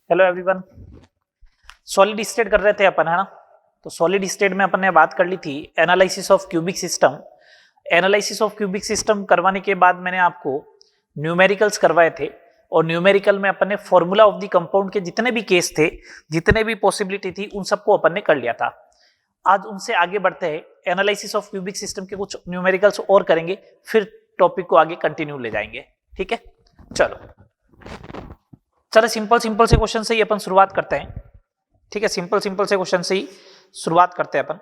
Hello everyone. Solid state कर रहे थे अपन, है ना। तो सॉलिड स्टेट में अपन ने बात कर ली थी analysis of cubic system. Analysis of cubic system करवाने के बाद मैंने आपको न्यूमेरिकल्स करवाए थे और न्यूमेरिकल में अपन ने फॉर्मूला ऑफ द कंपाउंड के जितने भी केस थे, जितने भी पॉसिबिलिटी थी, उन सबको अपन ने कर लिया था। आज उनसे आगे बढ़ते हैं, एनालिसिस ऑफ क्यूबिक सिस्टम के कुछ न्यूमेरिकल्स और करेंगे, फिर टॉपिक को आगे कंटिन्यू ले जाएंगे। ठीक है, चलो सिंपल से क्वेश्चन से ही अपन शुरुआत करते हैं। ठीक है, सिंपल से क्वेश्चन से ही शुरुआत करते हैं अपन।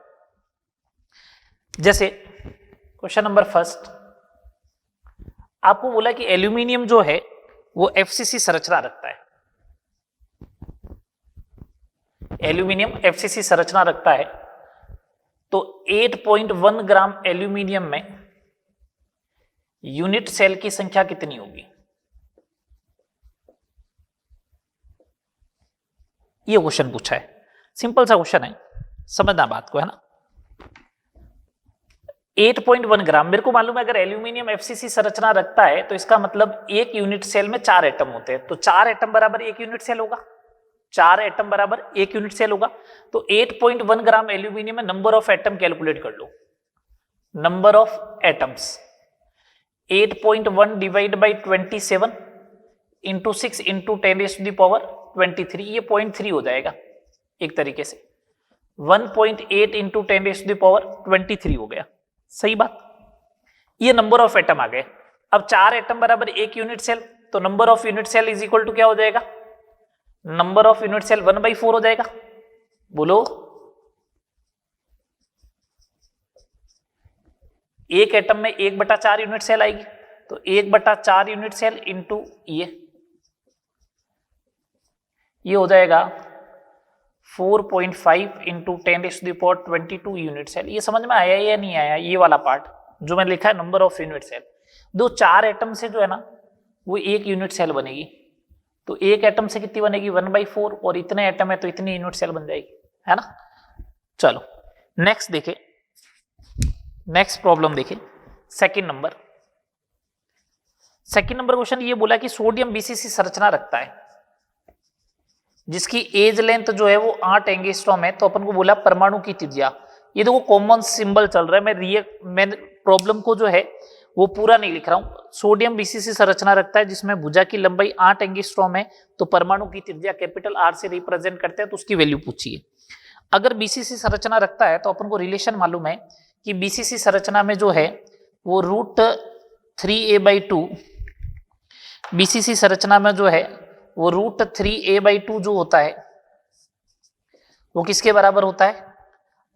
जैसे क्वेश्चन नंबर फर्स्ट, आपको बोला कि एल्यूमिनियम जो है वो एफसीसी संरचना रखता है। एल्यूमिनियम एफसीसी संरचना रखता है, तो 8.1 ग्राम एल्यूमिनियम में यूनिट सेल की संख्या कितनी होगी? ये क्वेश्चन पूछा है, सिंपल सा क्वेश्चन है, समझना बात को, है ना। 8.1 ग्राम, मेरे को मालूम है अगर एल्यूमिनियम एफसीसी संरचना रखता है तो इसका मतलब एक यूनिट सेल में 4 एटम होते हैं, तो 4 एटम बराबर एक यूनिट सेल होगा। 4 एटम बराबर एक यूनिट सेल होगा। तो 8.1 ग्राम एल्यूमिनियम में नंबर ऑफ एटम कैलकुलेट कर लो। Number of atoms 8.1 divide by 27 into 6 into 10⁻23, ये 0.3 हो जाएगा एक तरीके से। 1.8 इंटू 10⁻23 हो गया, सही बात। ये नंबर ऑफ एटम आ गए। अब 4 एटम बराबर एक यूनिट सेल, तो number of unit cell is equal to क्या हो जाएगा? नंबर ऑफ यूनिट सेल 1/4 हो जाएगा। बोलो, एक एटम में 1/4 यूनिट सेल आएगी, तो 1/4 यूनिट सेल इंटू ये हो जाएगा 4.5 इंटू 10⁻22 यूनिट सेल। ये समझ में आया या नहीं आया? ये वाला पार्ट जो मैंने लिखा है नंबर ऑफ यूनिट सेल, दो 4 एटम से जो है ना वो एक यूनिट सेल बनेगी। तो एक एटम से कितनी बनेगी? 1/4, और इतने एटम है तो इतनी यूनिट सेल बन जाएगी, है ना। चलो नेक्स्ट देखे, नेक्स्ट प्रॉब्लम देखे। सेकंड नंबर क्वेश्चन ये बोला कि सोडियम बीसीसी संरचना रखता है जिसकी एज लेंथ जो है वो 8 एंगस्ट्रॉम है। तो अपन को बोला परमाणु की त्रिज्या, ये देखो कॉमन सिंबल चल रहा है, मैं प्रॉब्लम को जो है वो पूरा नहीं लिख रहा हूं। सोडियम बीसीसी संरचना रखता है जिसमें भुजा की लंबाई 8 एंगस्ट्रॉम है, तो परमाणु की त्रिज्या कैपिटल आर से रिप्रेजेंट करते हैं, तो उसकी वैल्यू पूछिए। अगर बीसीसी संरचना रखता है तो अपन को रिलेशन मालूम है कि बीसीसी संरचना में जो है वो √3a/2, बीसीसी संरचना में जो है वो √3a/2 जो होता है वो किसके बराबर होता है?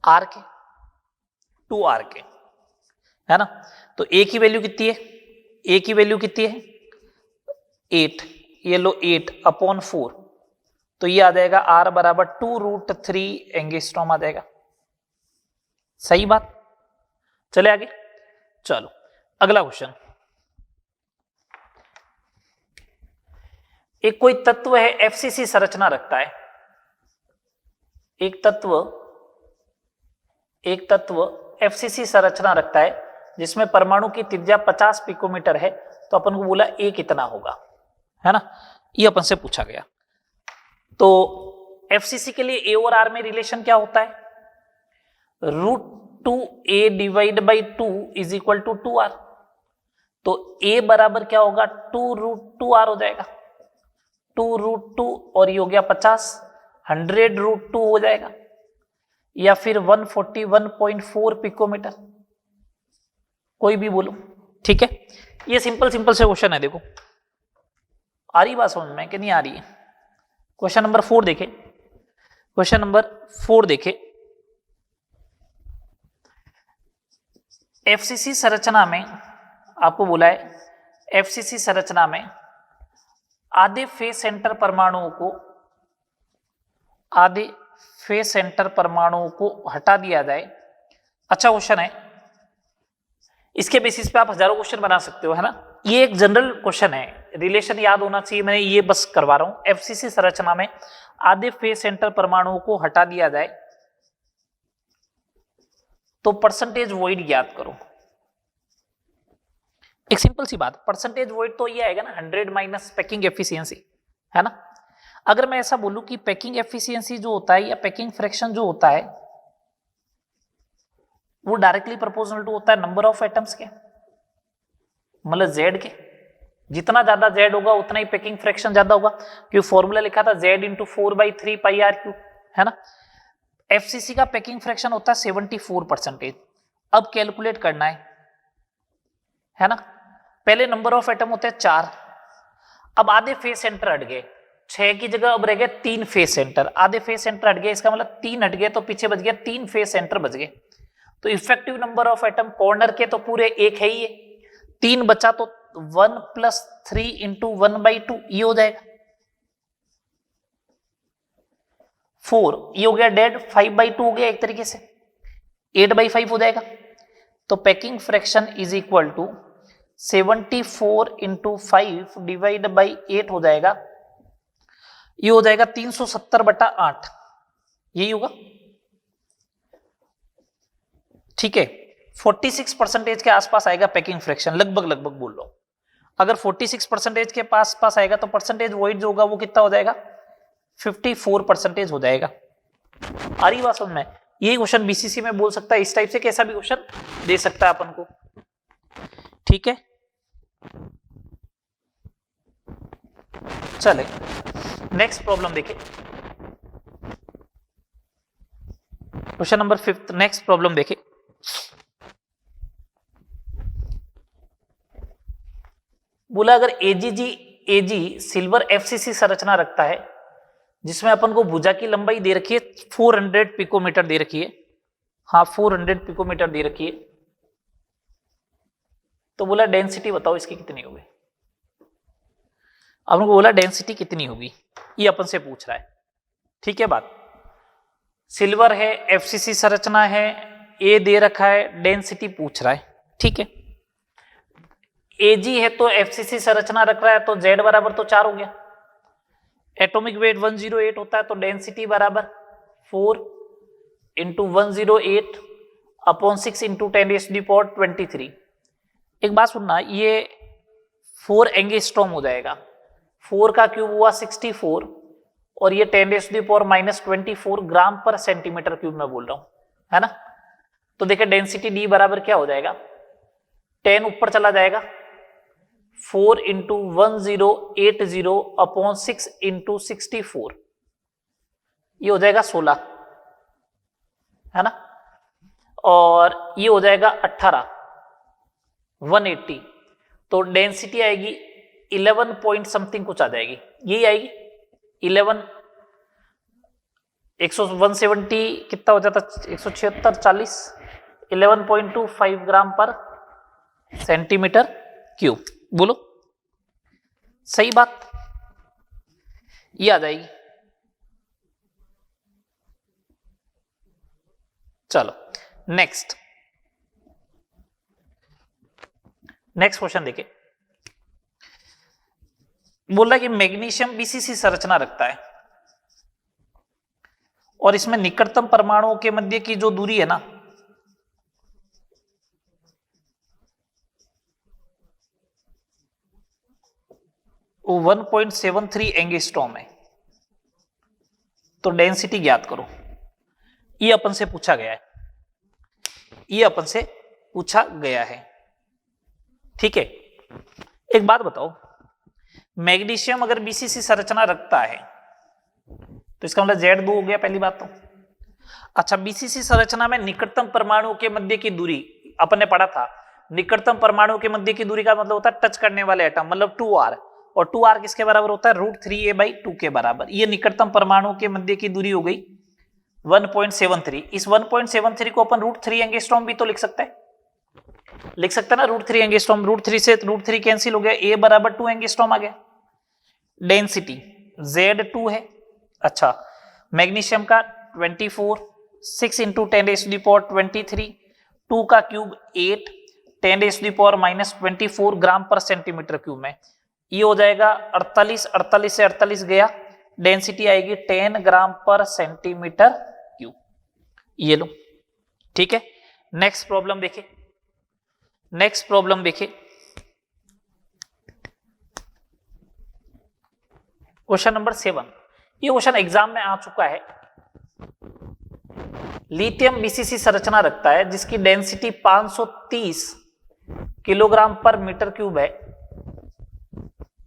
आर के, 2r के, है ना। तो a की वैल्यू कितनी है? a की वैल्यू कितनी है? 8, ये लो 8/4, तो ये आ जाएगा r बराबर 2√3 एंगस्ट्रॉम आ जाएगा, सही बात। चले आगे, चलो अगला क्वेश्चन। एक कोई तत्व है एफसीसी संरचना रखता है, एक तत्व एफसीसी संरचना रखता है जिसमें परमाणु की त्रिज्या 50 पिकोमीटर है, तो अपन को बोला ए कितना होगा, है ना। ये अपन से पूछा गया। तो एफसीसी के लिए ए और आर में रिलेशन क्या होता है? √2a divide by 2 is equal to 2r। तो a बराबर क्या होगा? 2√2r हो जाएगा। 2√2 और ये हो गया 50, 100√2 हो जाएगा, या फिर 141.4 पिकोमीटर, कोई भी बोलो। ठीक है, ये सिंपल से क्वेश्चन है। देखो आ रही बात समझ में कि नहीं आ रही है? क्वेश्चन नंबर 4 देखे, क्वेश्चन नंबर 4 देखे। एफसीसी संरचना में आपको बोला है, एफसीसी संरचना में आधे फेस सेंटर परमाणुओं को हटा दिया जाए। अच्छा क्वेश्चन है, इसके बेसिस पे आप हजारों क्वेश्चन बना सकते हो, है ना। ये एक जनरल क्वेश्चन है, रिलेशन याद होना चाहिए, मैंने ये बस करवा रहा हूं। एफसीसी संरचना में आधे फेस सेंटर परमाणुओं को हटा दिया जाए तो परसेंटेज वॉइड ज्ञात करो। एक सिंपल सी बात, परसेंटेज वॉइड तो ये आएगा ना 100 माइनस पैकिंग एफिशिएंसी, है ना। अगर मैं ऐसा बोलूं कि पैकिंग एफिशिएंसी जो होता है या पैकिंग फ्रैक्शन जो होता है वो डायरेक्टली प्रोपोर्शनल टू होता है नंबर ऑफ एटम्स के, मतलब जेड के। जितना ज्यादा जेड होगा उतना ही पैकिंग फ्रैक्शन ज्यादा होगा, क्योंकि फॉर्मूला लिखा था z into 4/3 pi r cube, है ना। एफसीसी का पैकिंग फ्रैक्शन होता है 74%। अब कैलकुलेट करना है ना। पहले नंबर ऑफ एटम होते हैं 4, अब आधे फेस सेंटर हट गए, 6 की जगह अब रह गए 3 फेस सेंटर, आधे फेस सेंटर हट गए, इसका मतलब 3 हट गए तो पीछे बच गया 3 फेस सेंटर बच गए। तो effective number of atom corner के तो पूरे 1 है ही, 3 बचा तो 1 + 3 × 1/2 ये हो जाएगा 4, ये हो गया डेड, 5/2 हो गया एक तरीके से, 8/5 हो जाएगा। तो packing fraction is equal to 74 × 5 / 8 हो जाएगा, ये हो जाएगा 370/8, यही होगा, ठीक है। 46% के आसपास आएगा पैकिंग फ्रैक्शन, लगभग बोल लो। अगर 46% के पास आएगा तो परसेंटेज वॉइड जो होगा वो कितना हो जाएगा, 54% हो जाएगा। आ रही बात समझ में? यही क्वेश्चन बीसीसी में बोल सकता है, इस टाइप से कैसा भी क्वेश्चन दे सकता है अपन को, ठीक है। चले नेक्स्ट प्रॉब्लम देखें, क्वेश्चन नंबर 5, नेक्स्ट प्रॉब्लम देखें। बोला अगर एजी सिल्वर एफसीसी संरचना रखता है जिसमें अपन को भुजा की लंबाई दे रखी है 400 पिकोमीटर दे रखी है, हाँ 400 पिकोमीटर दे रखी है, तो बोला डेंसिटी बताओ इसकी कितनी होगी। अपन को बोला डेंसिटी कितनी होगी, ये अपन से पूछ रहा है, ठीक है। बात सिल्वर है, एफसीसी संरचना है, ए दे रखा है, डेंसिटी पूछ रहा है, ठीक है। एजी है तो एफसीसी संरचना रख रहा है तो जेड बराबर तो 4 हो गया, एटॉमिक वेट 108 होता है तो डेंसिटी बराबर 4 × 108 अपॉन 6 × 10⁻23। एक बात सुनना, ये 4 एंगस्ट्रॉम हो जाएगा, 4 का क्यूब हुआ 64 और ये 10⁻24 ग्राम पर सेंटीमीटर क्यूब में बोल रहा हूं, है ना। तो देखिए डेंसिटी डी बराबर क्या हो जाएगा, 10 ऊपर चला जाएगा, 4 × 1080 अपॉन 6 × 64, ये हो जाएगा 16, है ना। और ये हो जाएगा 18, 180, तो डेंसिटी आएगी 11 पॉइंट समथिंग कुछ आ जाएगी, यही आएगी 11, 170 कितना हो जाता, 176, 40, 11.25 ग्राम पर सेंटीमीटर क्यूब, बोलो सही बात, ये आ जाएगी। चलो नेक्स्ट क्वेश्चन देखिए। बोल रहा है कि मैग्नीशियम बीसीसी संरचना रखता है और इसमें निकटतम परमाणुओं के मध्य की जो दूरी है ना, वो 1.73 एंगस्ट्रॉम है, तो डेंसिटी ज्ञात करो। ये अपन से पूछा गया है, ठीक है। एक बात बताओ, मैग्नीशियम अगर बीसीसी संरचना रखता है तो इसका मतलब Z2 हो गया पहली बात तो। अच्छा, बीसीसी संरचना में निकटतम परमाणु के मध्य की दूरी अपन ने पढ़ा था, निकटतम परमाणु के मध्य की दूरी का मतलब होता है टच करने वाले एटम, मतलब 2r, और 2r किसके बराबर होता है, √3a/2 के बराबर। ये निकटतम परमाणु के मध्य की दूरी हो गई 1.73। इस 1.73 को अपन √3 एंगस्ट्रॉम भी तो लिख सकते हैं ना, √3 एंगस्ट्रॉम, √3 से √3 कैंसिल हो गया, a बराबर 2 एंगस्ट्रॉम आ गया। डेंसिटी Z2 है। अच्छा, मैग्नीशियम का 24, 6 × 10⁻23, 2 का क्यूब 8, 10⁻24 ग्राम पर सेंटीमीटर क्यूब में, ये हो जाएगा 48, 48 से 48 गया, डेंसिटी आएगी 10 ग्राम पर सेंटीमीटर क्यूब, ये लो, ठीक है। नेक्स्ट प्रॉब्लम देखिए, क्वेश्चन नंबर 7। ये क्वेश्चन एग्जाम में आ चुका है। लिथियम बीसीसी संरचना रखता है जिसकी डेंसिटी 530 किलोग्राम पर मीटर क्यूब है,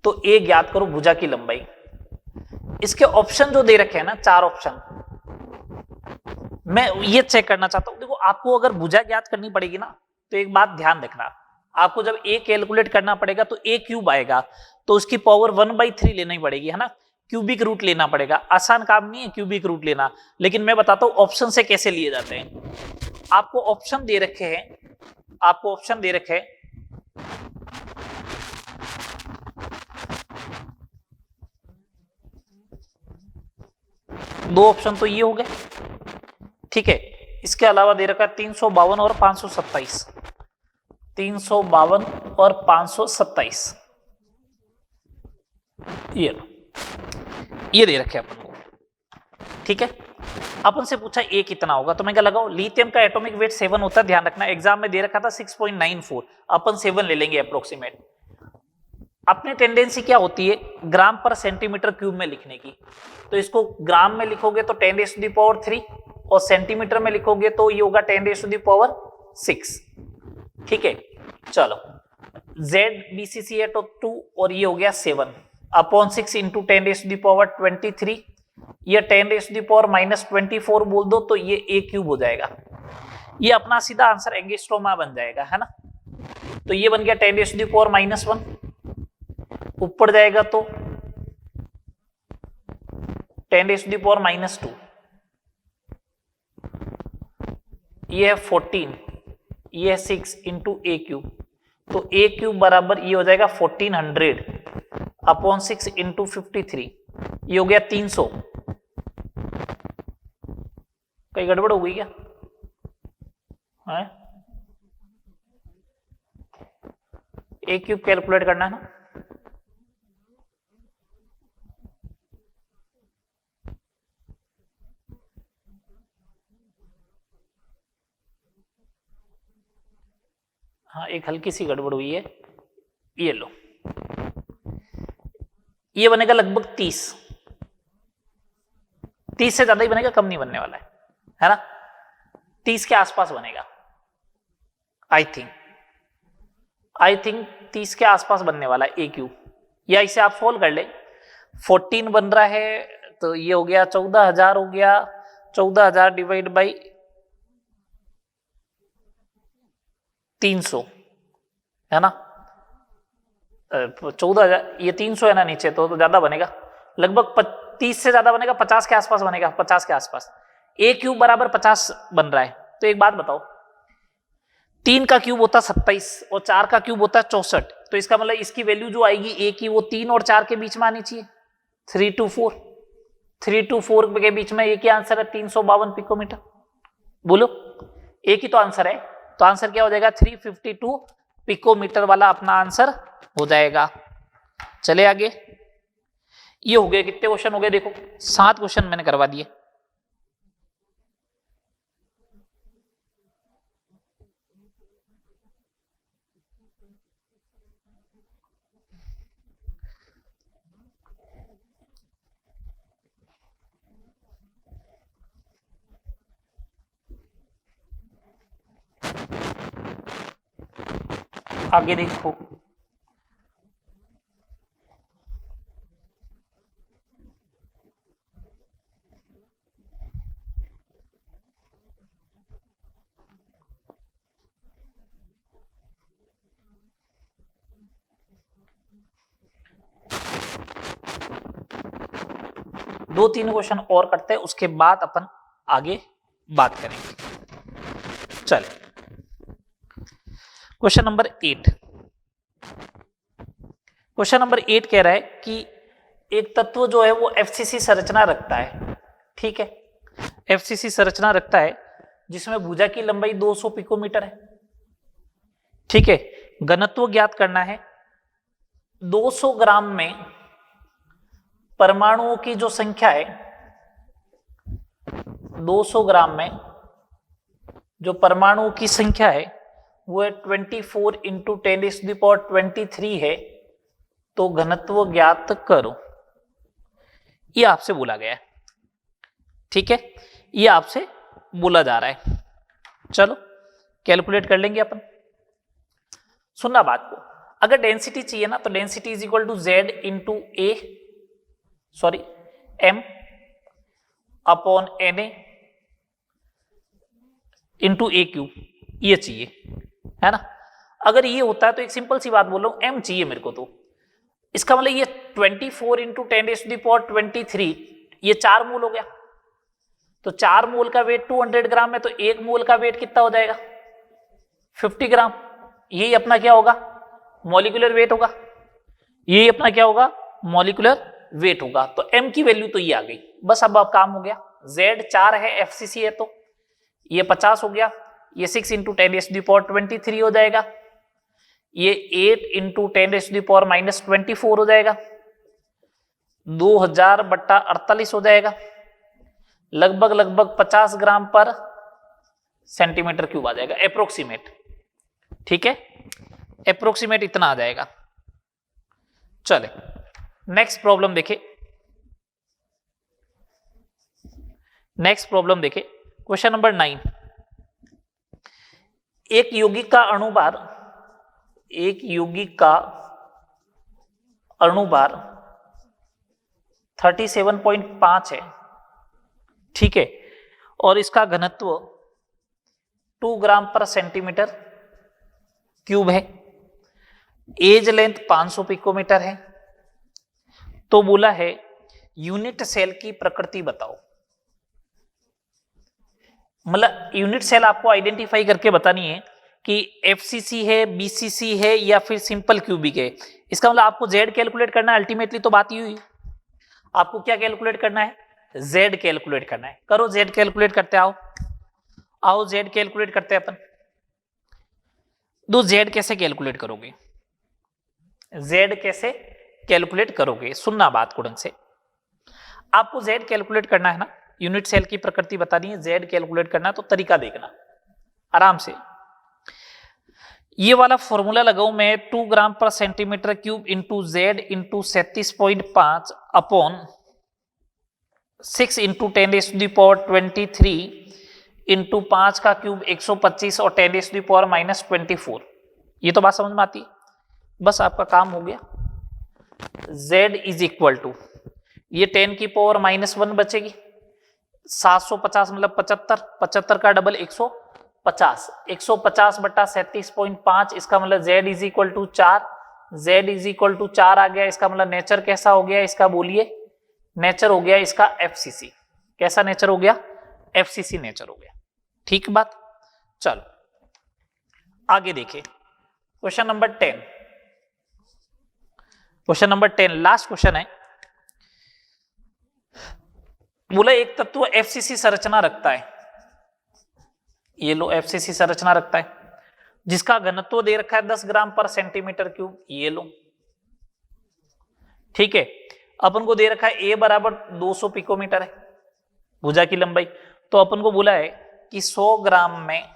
तो ए ज्ञात करो भुजा की लंबाई। इसके ऑप्शन जो दे रखे हैं ना, 4 ऑप्शन, मैं ये चेक करना चाहता हूं। देखो, आपको अगर भुजा ज्ञात करनी पड़ेगी ना, तो एक बात ध्यान रखना, आपको जब ए कैलकुलेट करना पड़ेगा तो ए क्यूब आएगा, तो उसकी पावर 1/3 लेनी पड़ेगी, है ना, क्यूबिक रूट लेना पड़ेगा। आसान काम नहीं है क्यूबिक रूट लेना, लेकिन मैं बताता हूं ऑप्शन से कैसे लिए जाते हैं। आपको ऑप्शन दे रखे हैं, आपको ऑप्शन दे रखे हैं, दो ऑप्शन तो ये हो गए, ठीक है। इसके अलावा दे रखा है 352 और 527, 352 और 527, ये दे रखे अपन को, ठीक है। अपन से पूछा ए कितना होगा, तो मैं क्या लगाऊं, लिथियम का एटॉमिक वेट 7 होता है, ध्यान रखना एग्जाम में दे रखा था 6.94, अपन 7 ले लेंगे अप्रोक्सीमेट। अपनी टेंडेंसी क्या होती है ग्राम पर सेंटीमीटर क्यूब में लिखने की, तो इसको ग्राम में लिखोगे तो 10⁻³ और सेंटीमीटर में लिखोगे तो ये होगा 10⁻6, ठीक है। चलो, Z BCC है तो 2 और ये हो गया 7/6 इंटू 10⁻23, ये 10⁻⁻24 बोल दो तो ये a क्यूब हो जाएगा। ये अपना सीधा आंसर एंगस्ट्रोमा बन जाएगा, है ना। तो ये बन गया 10⁻⁻1, ऊपर जाएगा तो 10⁻⁻2, ये है 14, ये है 6 इंटू a क्यूब, तो a क्यूब बराबर ये हो जाएगा 1400/6 इंटू 53, ये हो गया 300। कहीं गड़बड़ हो गई क्या है? a क्यूब कैलकुलेट करना है ना, हाँ एक हल्की सी गड़बड़ हुई है। ये लो, ये बनेगा लगभग 30 से ज्यादा ही बनेगा, कम नहीं बनने वाला है ना, 30 के आसपास बनेगा। आई थिंक 30 के आसपास बनने वाला है ए क्यू, या इसे आप सोल्व कर ले। 14 बन रहा है तो ये हो गया 14,000 हो गया, 14,000 डिवाइड बाई 300 है ना, 14,000, ये 300 है ना नीचे, तो ज्यादा बनेगा, लगभग 30 से ज्यादा बनेगा, 50 के आसपास बनेगा, 50 के आसपास। ए क्यूब बराबर 50 बन रहा है, तो एक बात बताओ, 3 का क्यूब होता 27 और 4 का क्यूब होता 64, तो इसका मतलब इसकी वैल्यू जो आएगी ए की वो 3 और 4 के बीच में आनी चाहिए, 3 to 4 के बीच में। ये क्या आंसर है, 352 पिकोमीटर। बोलो ए की तो आंसर है, तो आंसर क्या हो जाएगा 352 पिकोमीटर वाला अपना आंसर हो जाएगा। चले आगे, ये हो गए कितने क्वेश्चन हो गए, देखो 7 क्वेश्चन मैंने करवा दिए। आगे देखो, दो तीन क्वेश्चन और करते हैं, उसके बाद अपन आगे बात करेंगे। चले, क्वेश्चन नंबर 8। क्वेश्चन नंबर 8 कह रहा है कि एक तत्व जो है वो एफसीसी संरचना रखता है, ठीक है, एफसीसी संरचना रखता है जिसमें भुजा की लंबाई 200 पिकोमीटर है, ठीक है। घनत्व ज्ञात करना है, 200 ग्राम में परमाणुओं की जो संख्या है, 200 ग्राम में जो परमाणुओं की संख्या है वो है 24 इंटू 10⁻23 है, तो घनत्व ज्ञात करो। ये आपसे बोला गया है, ठीक है, ये आपसे बोला जा रहा है। चलो कैलकुलेट कर लेंगे अपन। सुनना बात को, अगर डेंसिटी चाहिए ना तो density is equal to z into m upon N A into a cube, ये चाहिए, है ना। अगर ये होता है तो एक सिंपल सी बात बोल रहा हूं, एम चाहिए मेरे को, तो इसका मतलब ये 24 इंटू 10⁻23 ये 4 मोल हो गया। तो 4 मोल का वेट 200 ग्राम है, तो 1 मोल का वेट कितना हो जाएगा 50 ग्राम। यही अपना क्या होगा मॉलिक्यूलर वेट होगा, यही अपना क्या होगा मॉलिक्यूलर वेट होगा। तो m की वैल्यू तो ये आ गई, बस अब काम हो गया। z 4 है, FCC है, तो ये 50 हो गया, ये 6 इंटू 10⁻23 हो जाएगा, ये 8 इंटू 10⁻⁻24 हो जाएगा, 2000/48 हो जाएगा, लगभग 50 ग्राम पर सेंटीमीटर क्यूब आ जाएगा अप्रोक्सीमेट, ठीक है, अप्रोक्सीमेट इतना आ जाएगा। चले नेक्स्ट प्रॉब्लम देखे, क्वेश्चन नंबर 9। एक यौगिक का अणुभार 37.5 है, ठीक है, और इसका घनत्व 2 ग्राम पर सेंटीमीटर क्यूब है, एज लेंथ 500 पिकोमीटर है। तो बोला है यूनिट सेल की प्रकृति बताओ। मतलब यूनिट सेल आपको आइडेंटिफाई करके बतानी है कि एफसीसी है, बीसीसी है या फिर सिंपल क्यूबिक है। इसका मतलब आपको जेड कैलकुलेट करना है, अल्टीमेटली तो बात ही हुई, आपको क्या कैलकुलेट करना है जेड कैलकुलेट करना है। करो जेड कैलकुलेट करते, आओ जेड कैलकुलेट करते हैं अपन। दो जेड कैसे कैलकुलेट करोगे, जेड कैसे कैलकुलेट करोगे, सुनना बात को ढंग से। आपको जेड कैलकुलेट करना है ना, यूनिट सेल की प्रकृति बतानी है, जेड कैलकुलेट करना है, तो तरीका देखना आराम से। ये वाला फॉर्मूला लगाऊं मैं 2 ग्राम पर centimetre cube into Z into 37.5 upon 6 into 10⁻23 into 5 का क्यूब 125 और 10⁻⁻24। ये तो बात समझ में आती है, बस आपका काम हो गया। z इज इक्वल टू ये 10⁻⁻1 बचेगी, 750 मतलब 75 का डबल 150, 150/37.5, इसका मतलब z is equal to 4, z is equal to 4 आ गया। इसका मतलब नेचर कैसा हो गया इसका, बोलिए नेचर हो गया इसका FCC। कैसा नेचर हो गया, FCC नेचर हो गया, ठीक बात। चलो आगे देखिए question number 10। Question number 10 last question है। बोला एक तत्व FCC संरचना रखता है, ये लो FCC संरचना रखता है, जिसका घनत्व दे रखा है 10 ग्राम पर सेंटीमीटर क्यूब, ये लो, ठीक है। अपन को दे रखा है A बराबर 200 पिकोमीटर है भुजा की लंबाई। तो अपन को बोला है कि 100 ग्राम में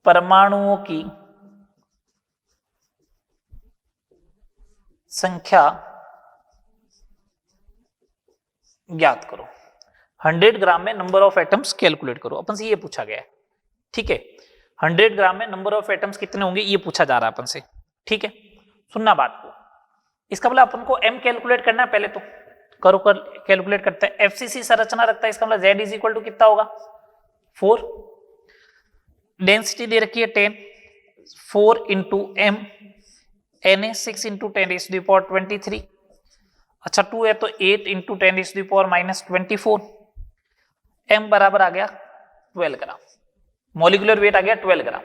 परमाणुओं की संख्या ज्ञात करो। 100 ग्राम में नंबर ऑफ एटम्स कैलकुलेट करो, अपन से ये पूछा गया है, ठीक है। 100 ग्राम में नंबर ऑफ एटम्स कितने होंगे ये पूछा जा रहा है अपन से, ठीक है। सुनना बात को, इसका मतलब अपन को m कैलकुलेट करना है, पहले तो करो कैलकुलेट करते हैं। FCC संरचना रखता है, इसका मतलब z इज इक्वल टू कितना होगा 4, डेंसिटी दे रखी है 10, 4 इंटू m, Na 6 इंटू 10⁻23, अच्छा 2 है तो 8 इंटू 10⁻⁻24, m बराबर आ गया 12 ग्राम, मॉलिक्यूलर वेट आ गया 12 ग्राम।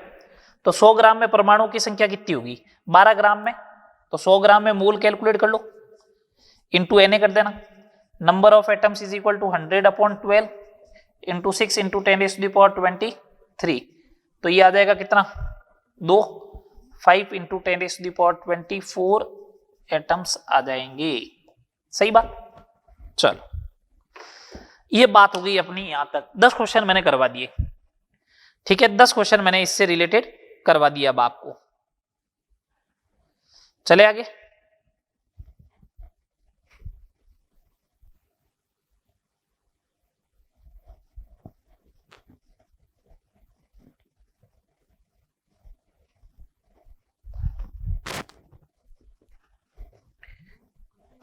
तो 100 ग्राम में परमाणु की संख्या कितनी होगी 12 ग्राम में, तो 100 ग्राम में मोल कैलकुलेट कर लो, इंटू Na कर देना। Number of atoms is equal to 100/12 into 6 into 10⁻23, तो ये आ जाएगा कितना 2, 5 इंटू 10⁻24 एटम्स आ जाएंगे, सही बात। चलो ये बात हो गई अपनी यहां तक। 10 क्वेश्चन मैंने करवा दिए, ठीक है, 10 क्वेश्चन मैंने इससे रिलेटेड करवा दिया अब आपको। चले आगे।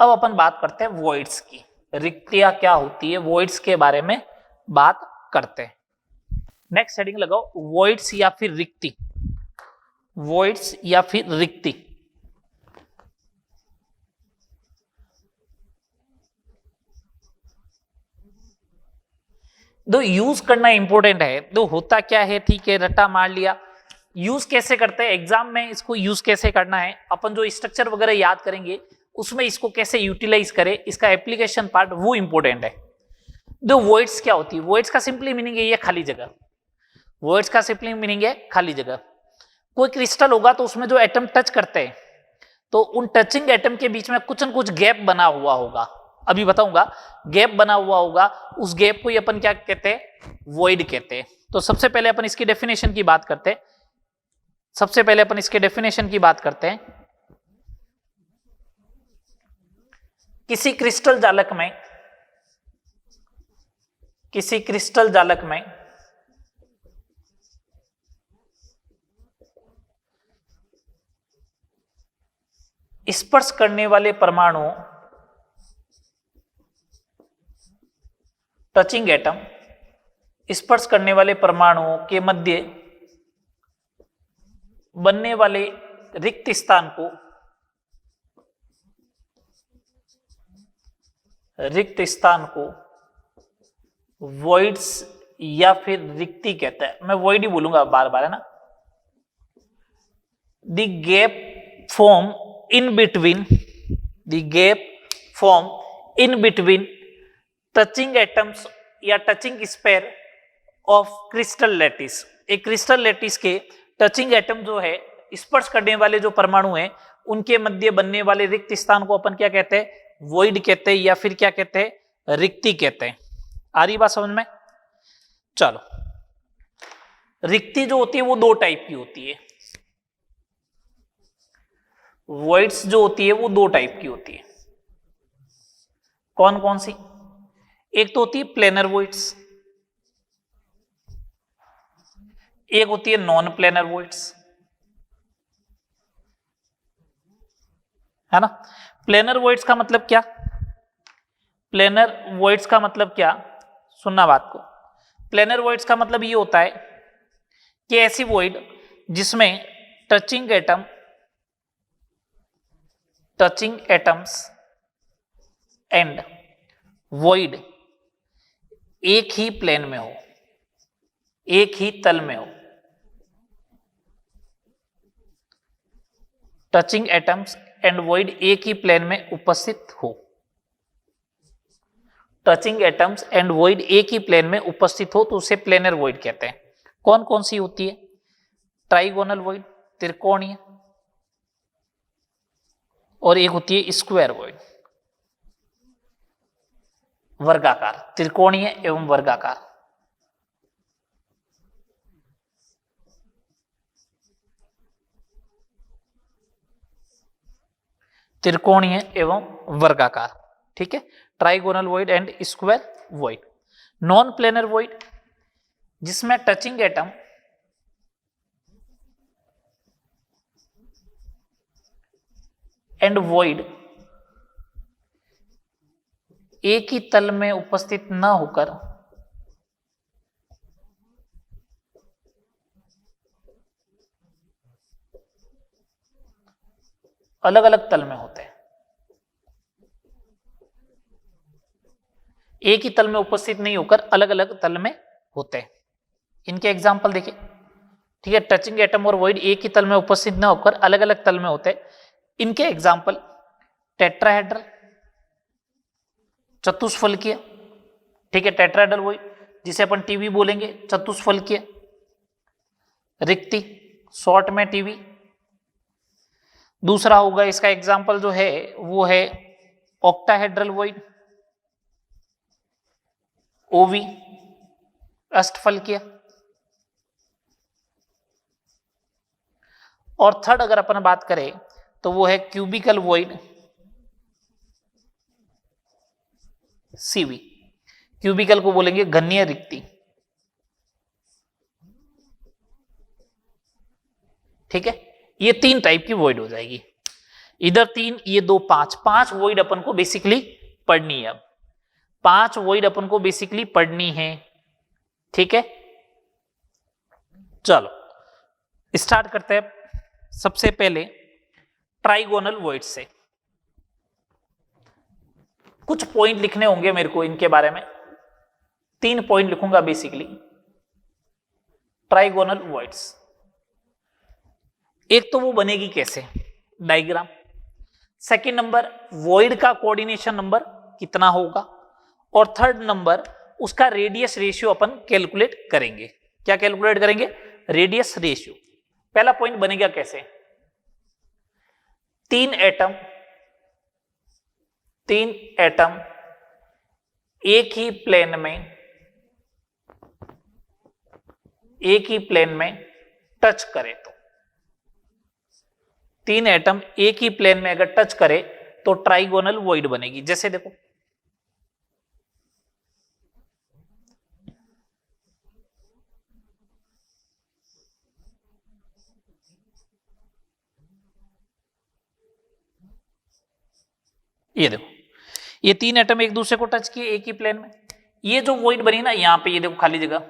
अब अपन बात करते हैं वॉइड्स की, रिक्तियां क्या होती है, वॉइड्स के बारे में बात करते हैं। नेक्स्ट हेडिंग लगाओ, वॉइड्स या फिर रिक्ति, वॉइड्स या फिर रिक्ति। दो यूज करना इंपॉर्टेंट है, दो होता क्या है, ठीक है रट्टा मार लिया। यूज कैसे करते हैं एग्जाम में, इसको यूज कैसे करना है, अपन जो स्ट्रक्चर वगैरह याद करेंगे उसमें इसको कैसे यूटिलाइज करें, इसका एप्लीकेशन पार्ट वो इंपॉर्टेंट है। दो वर्ड्स क्या होती है, वर्ड्स का सिंपली मीनिंग है ये खाली जगह, वर्ड्स का सिंपली मीनिंग है खाली जगह। कोई क्रिस्टल होगा तो उसमें जो एटम टच करते हैं तो उन टचिंग एटम के बीच में कुछ न कुछ गैप बना हुआ होगा, अभी बताऊंगा, गैप बना हुआ होगा, उस गैप को अपन क्या कहते हैं, वॉइड कहते हैं। तो सबसे पहले अपन इसकी डेफिनेशन की बात करते हैं, सबसे पहले अपन इसके डेफिनेशन की बात करते हैं। किसी क्रिस्टल जालक में, किसी क्रिस्टल जालक में स्पर्श करने वाले परमाणु, टचिंग एटम, स्पर्श करने वाले परमाणुओं के मध्य बनने वाले रिक्त स्थान को, रिक्त स्थान को वॉइड्स या फिर रिक्ति कहते हैं। मैं वॉइड ही बोलूंगा बार बार, है ना। The gap form in between, the gap form in between touching atoms या touching sphere of crystal lattice. एक क्रिस्टल लैटिस के टचिंग एटम जो है, स्पर्श करने वाले जो परमाणु हैं, उनके मध्य बनने वाले रिक्त स्थान को अपन क्या कहते हैं, वॉइड कहते हैं या फिर क्या कहते हैं, रिक्ति कहते हैं। आ रही बात समझ में। चलो, रिक्ति जो होती है वो दो टाइप की होती है, वॉइड्स जो होती है वो दो टाइप की होती है। कौन कौन सी, एक तो होती है प्लेनर वॉइड्स, एक होती है नॉन प्लेनर वॉइड्स, है ना। प्लेनर वॉइड्स का मतलब क्या, प्लेनर वॉइड्स का मतलब क्या, सुनना बात को। प्लेनर वॉइड्स का मतलब ये होता है कि ऐसी वॉइड जिसमें touching atom, touching atoms and void एक ही प्लेन में हो, एक ही तल में हो। टचिंग एटम्स एंड वॉइड एक ही प्लेन में उपस्थित हो, टचिंग एटम्स एंड वॉइड एक ही प्लेन में उपस्थित हो तो उसे प्लेनर वॉइड कहते हैं। कौन कौन सी होती है, ट्राइगोनल वॉइड, त्रिकोणीय, और एक होती है स्क्वायर वॉइड, वर्गाकार, त्रिकोणीय एवं वर्गाकार। त्रिकोणीय एवं वर्गाकार, ठीक है, trigonal void and square void. Non planar void जिसमें टचिंग एटम एंड वॉइड एक ही तल में उपस्थित न होकर अलग अलग तल में होते हैं, एक ही तल में उपस्थित नहीं होकर अलग अलग तल में होते हैं। इनके एग्जाम्पल देखिए, ठीक है, टचिंग एटम और वॉइड एक ही तल में उपस्थित न होकर अलग अलग तल में होते हैं। इनके एग्जाम्पल टेट्राहेड्रल, चतुष्फलकीय, ठीक है, टेट्राहेड्रल वॉइड जिसे अपन टीवी बोलेंगे, चतुष्फलकीय, रिक्ति, शॉर्ट में टीवी। दूसरा होगा इसका एग्जाम्पल जो है वो है ऑक्टाहेड्रल वॉइड, ओवी, अष्टफलकीय। और थर्ड अगर अपन बात करें तो वो है क्यूबिकल वॉइड, सीवी। क्यूबिकल को बोलेंगे घनीय रिक्ति, ठीक है। ये तीन टाइप की वॉइड हो जाएगी। इधर 3, ये 2, 5, 5 वॉइड अपन को बेसिकली पढ़नी है। अब 5 वॉइड अपन को बेसिकली पढ़नी है, ठीक है। चलो स्टार्ट करते हैं। सबसे पहले ट्राइगोनल वॉइड से कुछ पॉइंट लिखने होंगे मेरे को इनके बारे में। 3 पॉइंट लिखूंगा बेसिकली ट्राइगोनल वॉइड्स। एक तो वो बनेगी कैसे, डायग्राम। सेकंड नंबर, वॉइड का कोऑर्डिनेशन नंबर कितना होगा। और थर्ड नंबर, उसका रेडियस रेशियो अपन कैलकुलेट करेंगे। क्या कैलकुलेट करेंगे, रेडियस रेशियो। पहला पॉइंट बनेगा कैसे, 3 एटम एक ही प्लेन में टच करे तो 3 एटम एक ही प्लेन में अगर टच करे तो ट्राइगोनल वॉइड बनेगी। जैसे देखो, ये देखो, ये 3 एटम एक दूसरे को टच किए एक ही प्लेन में। ये जो वॉइड बनी ना यहां पे, ये देखो खाली जगह,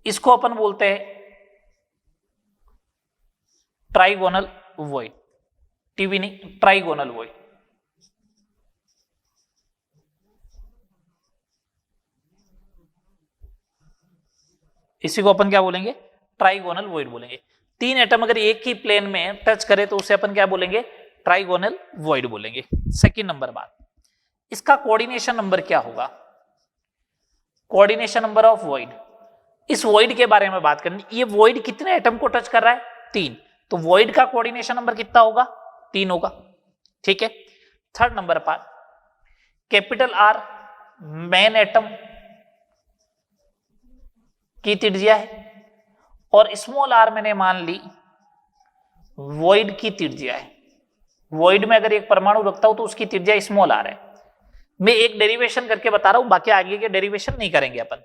इसको अपन बोलते हैं ट्राइगोनल वॉइड। टीवी नहीं, ट्राइगोनल वॉइड। इसी को अपन क्या बोलेंगे, ट्राइगोनल वॉइड बोलेंगे। 3 एटम अगर एक ही प्लेन में टच करे तो उसे अपन क्या बोलेंगे, ट्राइगोनल वॉइड बोलेंगे। सेकंड नंबर बात, इसका कोऑर्डिनेशन नंबर क्या होगा, कोऑर्डिनेशन नंबर ऑफ वॉइड। इस वॉइड के बारे में बात करनी। ये वॉइड कितने एटम को टच कर रहा है, 3, तो वॉइड का कोऑर्डिनेशन नंबर कितना होगा, 3 होगा, ठीक है। थर्ड नंबर पर कैपिटल आर मेन एटम की त्रिज्या है और स्मॉल आर मैंने मान ली वॉइड की त्रिज्या है। वॉइड में अगर एक परमाणु रखता हूं तो उसकी त्रिज्या स्मॉल आर है। मैं एक डेरिवेशन करके बता रहा हूं, बाकी आगे के डेरिवेशन नहीं करेंगे अपन।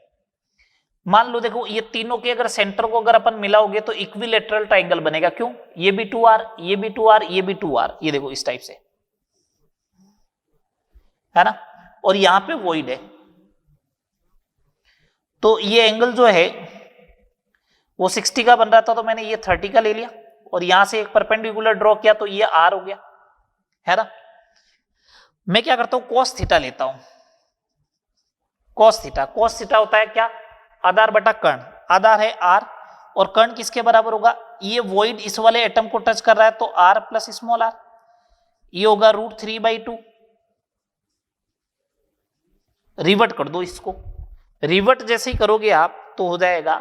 मान लो देखो, ये तीनों के अगर सेंटर को अगर अपन मिलाओगे तो इक्विलेटरल ट्राइंगल बनेगा। क्यों, ये भी 2r, ये भी 2r, ये भी 2r, ये देखो इस टाइप से, है ना। और यहां पे वॉइड है, तो ये एंगल जो है वो 60 का बन रहा था, तो मैंने ये 30 का ले लिया और यहां से एक परपेंडिकुलर ड्रॉ किया तो ये r हो गया, है ना। मैं क्या करता हूं, cos थीटा लेता हूं। cos थीटा होता है क्या, आधार बटा कर्ण। आधार है r और कर्ण किसके बराबर होगा, ये वॉइड इस वाले एटम को टच कर रहा है तो r प्लस स्मॉल r, ये होगा √3/2। रिवर्ट कर दो इसको, रिवर्ट जैसे ही करोगे आप तो हो जाएगा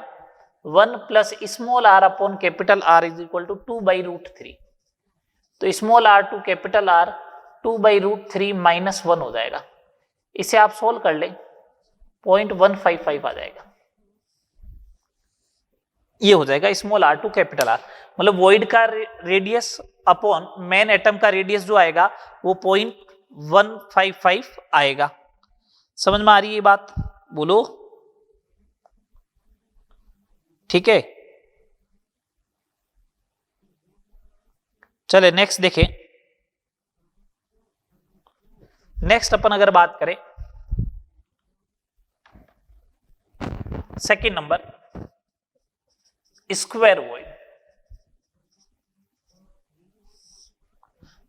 1 plus small r upon capital R is equal to 2/√3। तो small r to capital R 2/√3 minus 1 हो जाएगा। इसे आप सोल्व कर ले, 0.155 आ जाएगा। ये हो जाएगा small r to capital R। मतलब वॉइड का रेडियस अपॉन मेन एटम का रेडियस जो आएगा वो 0.155 आएगा। समझ में आ रही है ये बात, बोलो, ठीक है। चले नेक्स्ट देखें। नेक्स्ट अपन अगर बात करें second number, square void.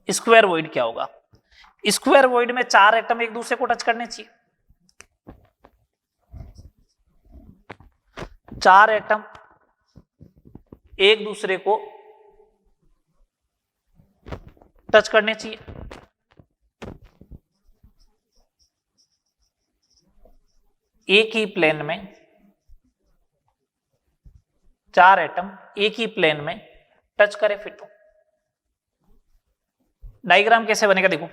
Square void क्या होगा, स्क्वायर वॉइड में 4 एटम एक दूसरे को टच करने चाहिए। 4 एटम एक दूसरे को टच करने चाहिए। एक ही प्लेन में 4 एटम एक ही प्लेन में टच करे फिर तो डायग्राम कैसे बनेगा, देखो।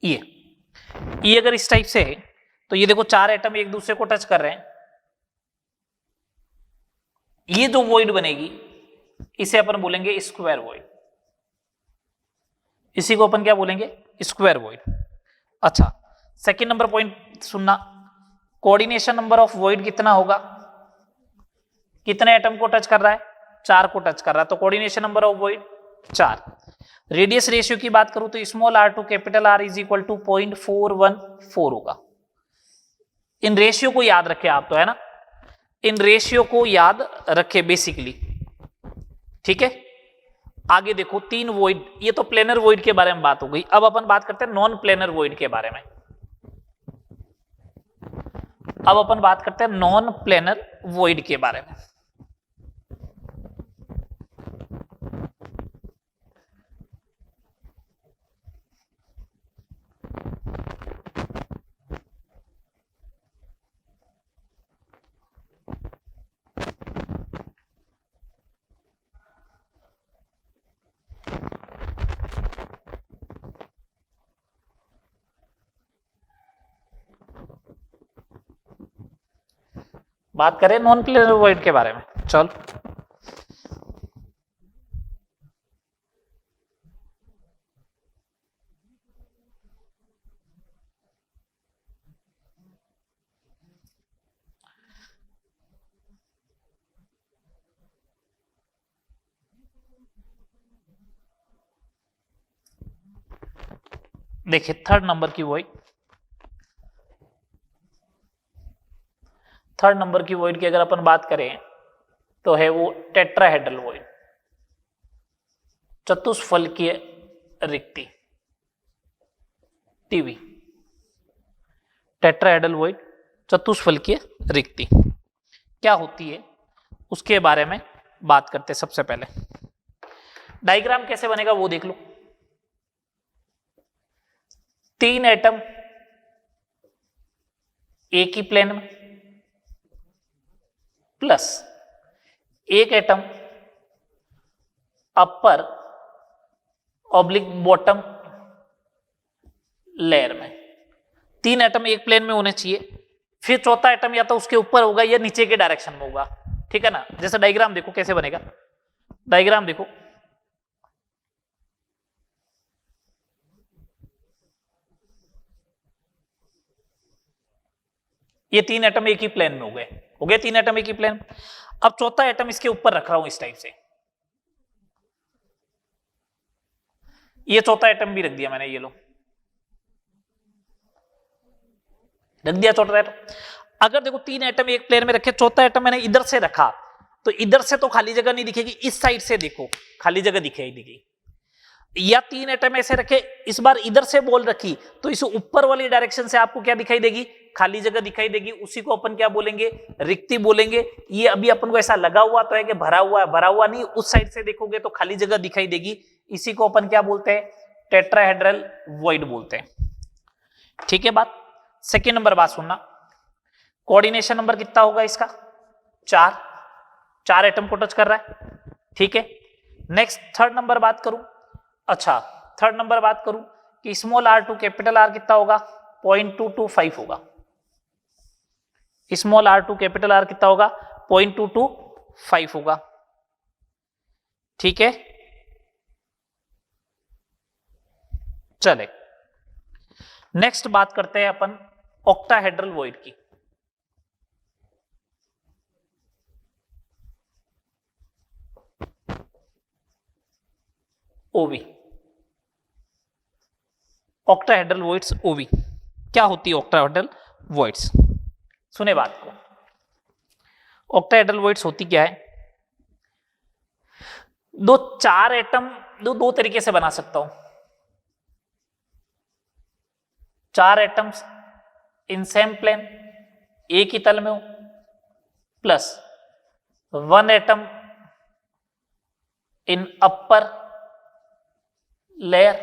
ये अगर इस टाइप से है तो ये देखो 4 एटम एक दूसरे को टच कर रहे हैं। ये जो वॉइड बनेगी इसे अपन बोलेंगे स्क्वायर वॉइड। इसी को अपन क्या बोलेंगे, स्क्वायर वॉइड। अच्छा, सेकंड नंबर पॉइंट सुनना, कोऑर्डिनेशन नंबर ऑफ वॉइड कितना होगा, कितने एटम को टच कर रहा है? 4 को टच कर रहा है, तो coordination number of void 4। Radius ratio की बात करूं तो small r to capital R is equal to 0.414 होगा। इन रेशियो को याद रखे आप, तो है ना, इन रेशियो को याद रखे बेसिकली, ठीक है। आगे देखो 3 वॉइड, ये तो प्लेनर वॉइड के बारे में बात हो गई। अब अपन बात करते हैं नॉन प्लेनर वॉइड के बारे में। अब अपन बात करते हैं नॉन प्लेनर वॉइड के बारे में। बात करें नॉन प्लेनर वॉइड के बारे में, चल। देखिए थर्ड नंबर की वॉइड, थर्ड नंबर की वॉइड की अगर अपन बात करें तो है वो टेट्राहेड्रल वॉइड, चतुष्फलकीय रिक्ति, टीवी। टेट्राहेड्रल वॉइड, चतुष्फलकीय रिक्ति क्या होती है उसके बारे में बात करते हैं। सबसे पहले डायग्राम कैसे बनेगा वो देख लो। 3 एटम एक ही प्लेन में, प्लस 1 एटम अपर ऑब्लिक बॉटम लेयर में। 3 एटम एक प्लेन में होने चाहिए, फिर चौथा एटम या तो उसके ऊपर होगा या नीचे के डायरेक्शन में होगा, ठीक है ना। जैसे डायग्राम देखो कैसे बनेगा, डायग्राम देखो। ये 3 एटम एक ही प्लेन में हो गए 3 एटम एक ही प्लेन। अब चौथा एटम इसके ऊपर रख रहा हूं इस टाइप से, ये चौथा एटम भी रख दिया मैंने, ये लो रख दिया चौथा एटम। अगर देखो 3 एटम एक प्लेन में रखे, चौथा एटम मैंने इधर से रखा, तो इधर से तो खाली जगह नहीं दिखेगी, इस साइड से देखो खाली जगह दिखेगी। या 3 एटम ऐसे रखे, इस बार इधर से बॉल रखी, तो इस ऊपर वाली डायरेक्शन से आपको क्या दिखाई देगी? खाली जगह दिखाई देगी। उसी को अपन क्या बोलेंगे? रिक्ति बोलेंगे। ये अभी अपन को ऐसा लगा हुआ तो है कि भरा हुआ है, भरा हुआ नहीं, उस साइड से देखोगे तो खाली जगह दिखाई देगी। इसी को अपन क्या बोलते हैं? टेट्राहेड्रल वॉइड बोलते हैं, ठीक है बात। सेकेंड नंबर बात सुनना, कोऑर्डिनेशन नंबर कितना होगा इसका? 4 एटम को टच कर रहा है, ठीक है। नेक्स्ट थर्ड नंबर बात करूं, अच्छा थर्ड नंबर बात करूं कि small r to capital R कितना होगा? 0.225 होगा। Small r to capital R कितना होगा? 0.225 होगा, ठीक है। चले नेक्स्ट बात करते हैं अपन ऑक्टाहेड्रल वॉइड की। ओवी, ऑक्टाहेड्रल वॉइड्स ओवी। क्या होती है ऑक्टाहेड्रल वॉइड्स? सुने बात को। ऑक्टाहेड्रल वॉइड्स होती क्या है? चार एटम दो तरीके से बना सकता हूं। 4 एटम्स इन सेम प्लेन, एक ही तल में हो, plus 1 atom in upper layer,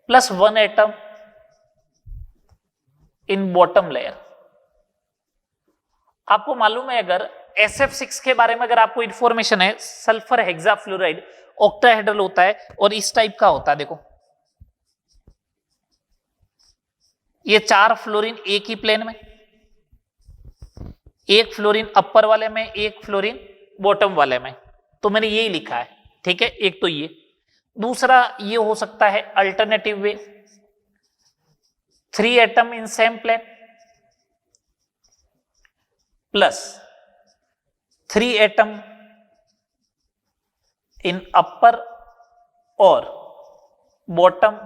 plus 1 atom in bottom layer. आपको मालूम है, अगर SF6 के बारे में अगर आपको इंफॉर्मेशन है, सल्फर हेक्साफ्लोराइड ऑक्टाहेड्रल होता है और इस टाइप का होता है। देखो ये 4 फ्लोरीन एक ही प्लेन में, एक फ्लोरीन अपर वाले में, एक फ्लोरीन बॉटम वाले में, तो मैंने यही लिखा है, ठीक है। एक तो ये, दूसरा ये हो सकता है alternative way, 3 atom in same plane plus 3 atom in upper और बॉटम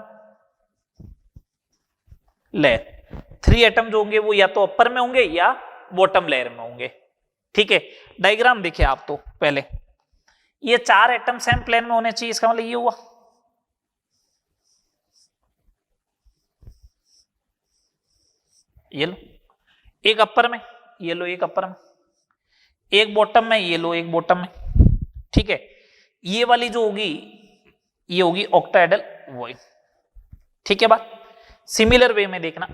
लेयर। 3 एटम जो होंगे वो या तो अपर में होंगे या बॉटम लेयर में होंगे। ठीक है, डायग्राम देखिए आप तो पहले, ये 4 एटम सेम प्लेन में होने चाहिए, इसका मतलब ये हुआ। ये लो एक अपर में, ये लो एक अपर में, एक बॉटम में, ये लो एक बॉटम में। ठीक है, ये वाली जो होगी ये होगी ऑक्टाहेड्रल वॉइड। ठीक है बात। सिमिलर वे में देखना,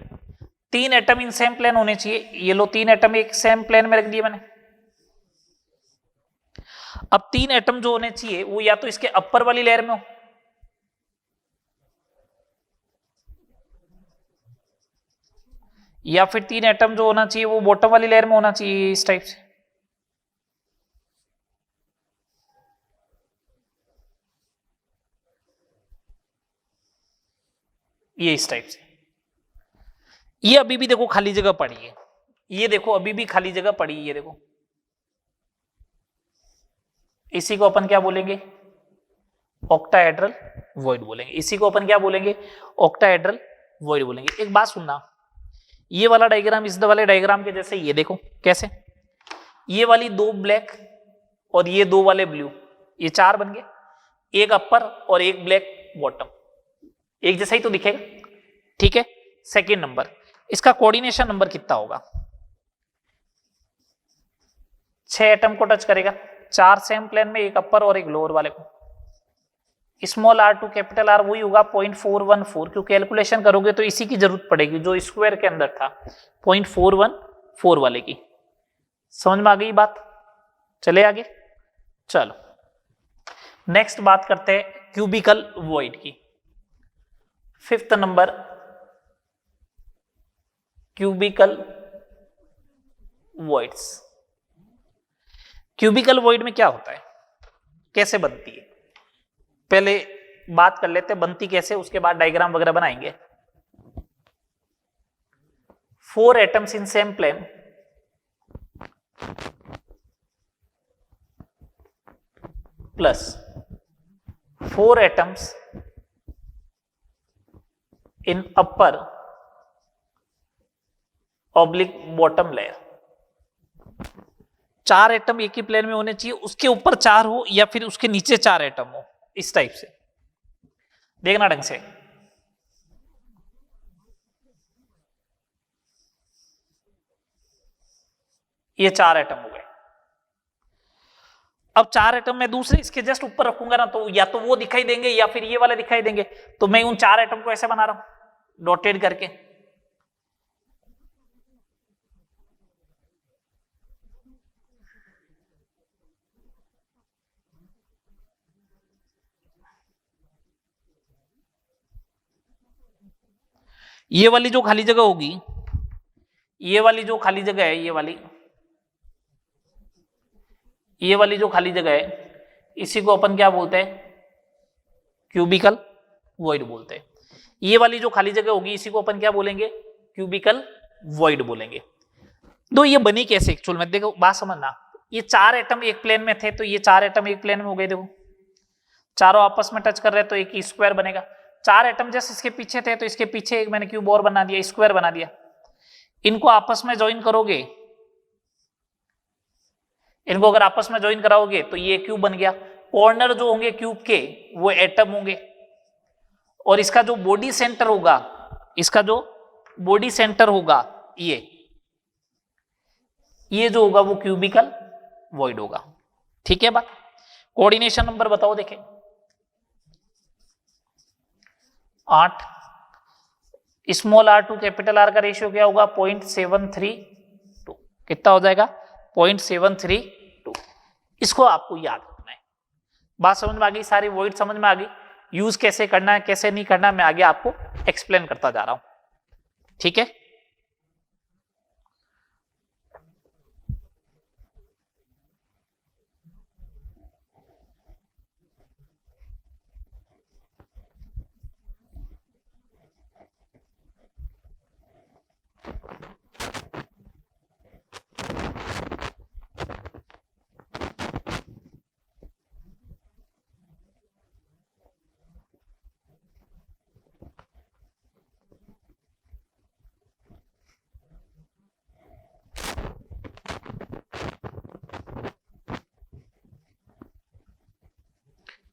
3 एटम इन सेम प्लेन होने चाहिए, ये लो 3 एटम एक सेम प्लेन में रख दिए मैंने। अब 3 एटम जो होने चाहिए वो या तो इसके अपर वाली लेयर में हो, या फिर 3 एटम जो होना चाहिए वो बॉटम वाली लेयर में होना चाहिए, इस टाइप से। ये इस टाइप से। ये अभी भी देखो खाली जगह पड़ी है, ये देखो अभी भी खाली जगह पड़ी है, ये देखो। इसी को अपन क्या बोलेंगे? ऑक्टाहेड्रल वॉइड बोलेंगे। इसी को अपन क्या बोलेंगे? ऑक्टाहेड्रल वॉइड बोलेंगे। एक बात सुनना, ये वाला डायग्राम इस वाले डायग्राम के जैसे, ये देखो कैसे, ये वाली 2 ब्लैक और ये 2 वाले ब्लू, ये 4 बन गए, एक अपर और एक ब्लैक बॉटम, एक जैसा ही तो दिखेगा। ठीक है, सेकेंड नंबर, इसका कोऑर्डिनेशन नंबर कितना होगा? 6 एटम को टच करेगा, 4 सेम प्लेन में, एक अपर और एक लोअर वाले को। Small r to capital R वही होगा 0.414, क्योंकि कैलकुलेशन करोगे तो इसी की जरूरत पड़ेगी जो स्क्वायर के अंदर था, 0.414 वाले की। समझ में आ गई बात? चले आगे, चलो नेक्स्ट बात करते हैं क्यूबिकल वॉइड की। 5th number, cubical voids. Cubical void में क्या होता है, कैसे बनती है, पहले बात कर लेते हैं बनती कैसे, उसके बाद डायग्राम वगैरह बनाएंगे। 4 atoms in same plane plus 4 atoms in upper oblique bottom layer. 4 atom एक ही प्लेन में होने चाहिए, उसके ऊपर 4 हो या फिर उसके नीचे 4 एटम हो, इस टाइप से देखना ढंग से। ये 4 एटम हो गए। अब 4 एटम मैं दूसरे इसके जस्ट ऊपर रखूंगा ना, तो या तो वो दिखाई देंगे या फिर ये वाले दिखाई देंगे। तो मैं उन 4 एटम को ऐसे बना रहा हूं डॉटेड करके। ये वाली जो खाली जगह होगी, ये वाली जो खाली जगह है, ये वाली जो खाली जगह है, इसी को अपन क्या बोलते हैं? क्यूबिकल वॉइड बोलते हैं। ये वाली जो खाली जगह होगी इसी को अपन क्या बोलेंगे? क्यूबिकल वॉइड बोलेंगे। तो ये बनी कैसे एक्चुअल में, देखो बात समझना। ये 4 एटम एक प्लेन में थे, तो ये 4 एटम एक प्लेन में हो गए, देखो चारों आपस में टच कर रहे हैं, तो एक स्क्वायर बनेगा। 4 एटम जैसे इसके पीछे थे, तो इसके पीछे एक मैंने क्यूब और बना दिया, स्क्वायर बना दिया। इनको आपस में ज्वाइन करोगे, इनको अगर आपस में ज्वाइन कराओगे तो ये क्यूब बन गया। कॉर्नर जो होंगे क्यूब के वो एटम होंगे, और इसका जो बॉडी सेंटर होगा, इसका जो बॉडी सेंटर होगा ये जो होगा वो क्यूबिकल वॉइड होगा। ठीक है बात? कोऑर्डिनेशन नंबर बताओ देखें। 8। Small r to capital R का रेशियो क्या होगा? 0.732। कितना हो जाएगा? 0.732। इसको आपको याद रखना है। बात समझ में आ गई? सारी वॉइड समझ में आ गई? यूज कैसे करना है कैसे नहीं करना मैं आगे आपको एक्सप्लेन करता जा रहा हूं। ठीक है?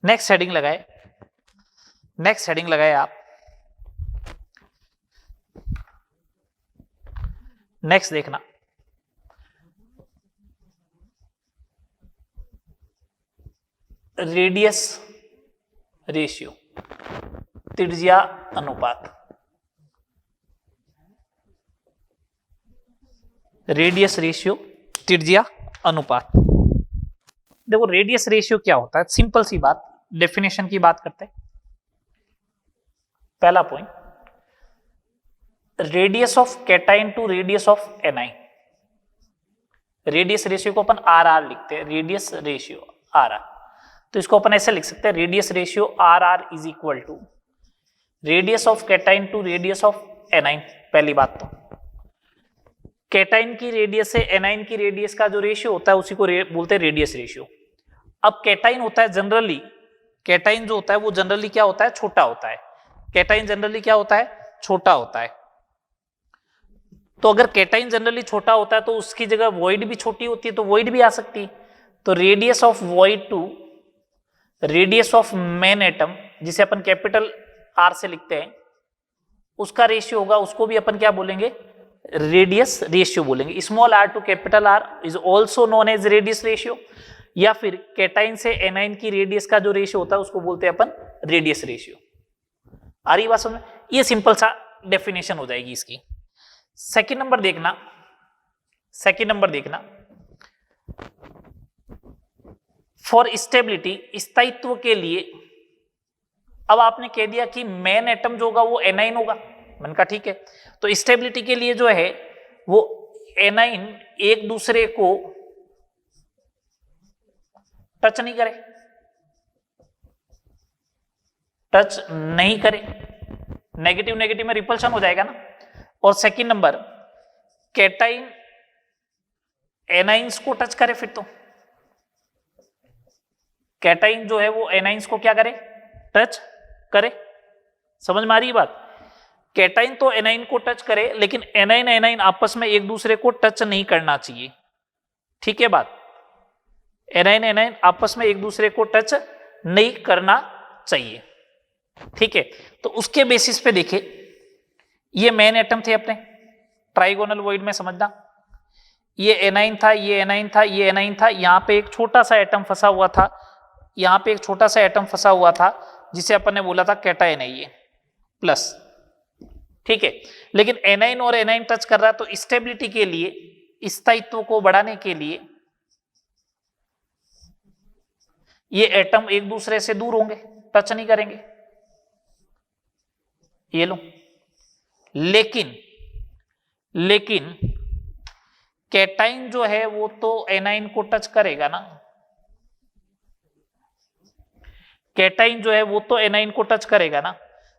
नेक्स्ट हेडिंग लगाए आप। नेक्स्ट देखना, रेडियस रेशियो, त्रिज्या अनुपात। रेडियस रेशियो, त्रिज्या अनुपात। देखो रेडियस रेशियो क्या होता है, सिंपल सी बात, डेफिनेशन की बात करते हैं। पहला point, radius of cation to radius of anion. Radius ratio को अपन आर आर लिखते हैं, रेडियस रेशियो आर आर। तो इसको अपन ऐसे लिख सकते हैं, radius ratio R R is equal to radius of cation to radius of anion. पहली बात तो कैटाइन की रेडियस से एनाइन की रेडियस का जो रेशियो होता है उसी को बोलते हैं रेडियस रेशियो। अब कैटाइन होता है जनरली, कैटाइन जो होता है वो जनरली क्या होता है, छोटा होता है। कैटाइन जनरली क्या होता है, छोटा होता है। तो अगर कैटाइन जनरली छोटा होता है तो उसकी जगह वॉइड भी छोटी होती है, तो वॉइड भी आ सकती है। तो radius of void to radius of main atom, जिसे अपन कैपिटल आर से लिखते हैं, उसका रेशियो होगा, उसको भी अपन क्या बोलेंगे, रेडियस रेशियो बोलेंगे। Small R to capital R is also known as radius ratio. या फिर कैटाइन से एनाइन की रेडियस का जो रेशियो होता है उसको बोलते हैं अपन रेडियस रेशियो। आ रही बात समझ? ये सिंपल सा डेफिनेशन हो जाएगी इसकी। सेकंड नंबर देखना, फॉर स्टेबिलिटी, स्थायित्व के लिए। अब आपने कह दिया कि मेन एटम जो होगा वो एनाइन होगा, मैंने कहा ठीक है। तो स्टेबिलिटी के लिए जो है वो एनाइन एक दूसरे को टच नहीं करे, नेगेटिव नेगेटिव में रिपल्शन हो जाएगा ना। और सेकंड नंबर, कैटाइन एनाइंस को टच करे, फिर तो कैटाइन जो है वो एनाइंस को क्या करे, टच करे। समझ में आ रही है बात? कैटाइन तो एनाइन को टच करे, लेकिन एनाइन एनाइन आपस में एक दूसरे को टच नहीं करना चाहिए। ठीक है बात? एनाइन एनाइन आपस में एक दूसरे को टच नहीं करना चाहिए। ठीक है, तो उसके बेसिस पे देखे, ये मेन एटम थे अपने ट्राइगोनल वॉइड में, समझना, ये एनाइन था, ये एनाइन था, ये एनाइन था। यहां पे एक छोटा सा एटम फंसा हुआ था, यहां पे एक छोटा सा एटम फंसा हुआ था, जिसे अपन ने बोला था कैटाइन है ये, प्लस। ठीक है, लेकिन एनाइन और एनाइन टच कर रहा है, तो स्टेबिलिटी के लिए, स्थायित्व को बढ़ाने के लिए ये एटम एक दूसरे से दूर होंगे, टच नहीं करेंगे। ये लो, लेकिन कैटाइन जो है वो तो एनाइन को टच करेगा ना, कैटाइन जो है वो तो एनाइन को टच करेगा ना।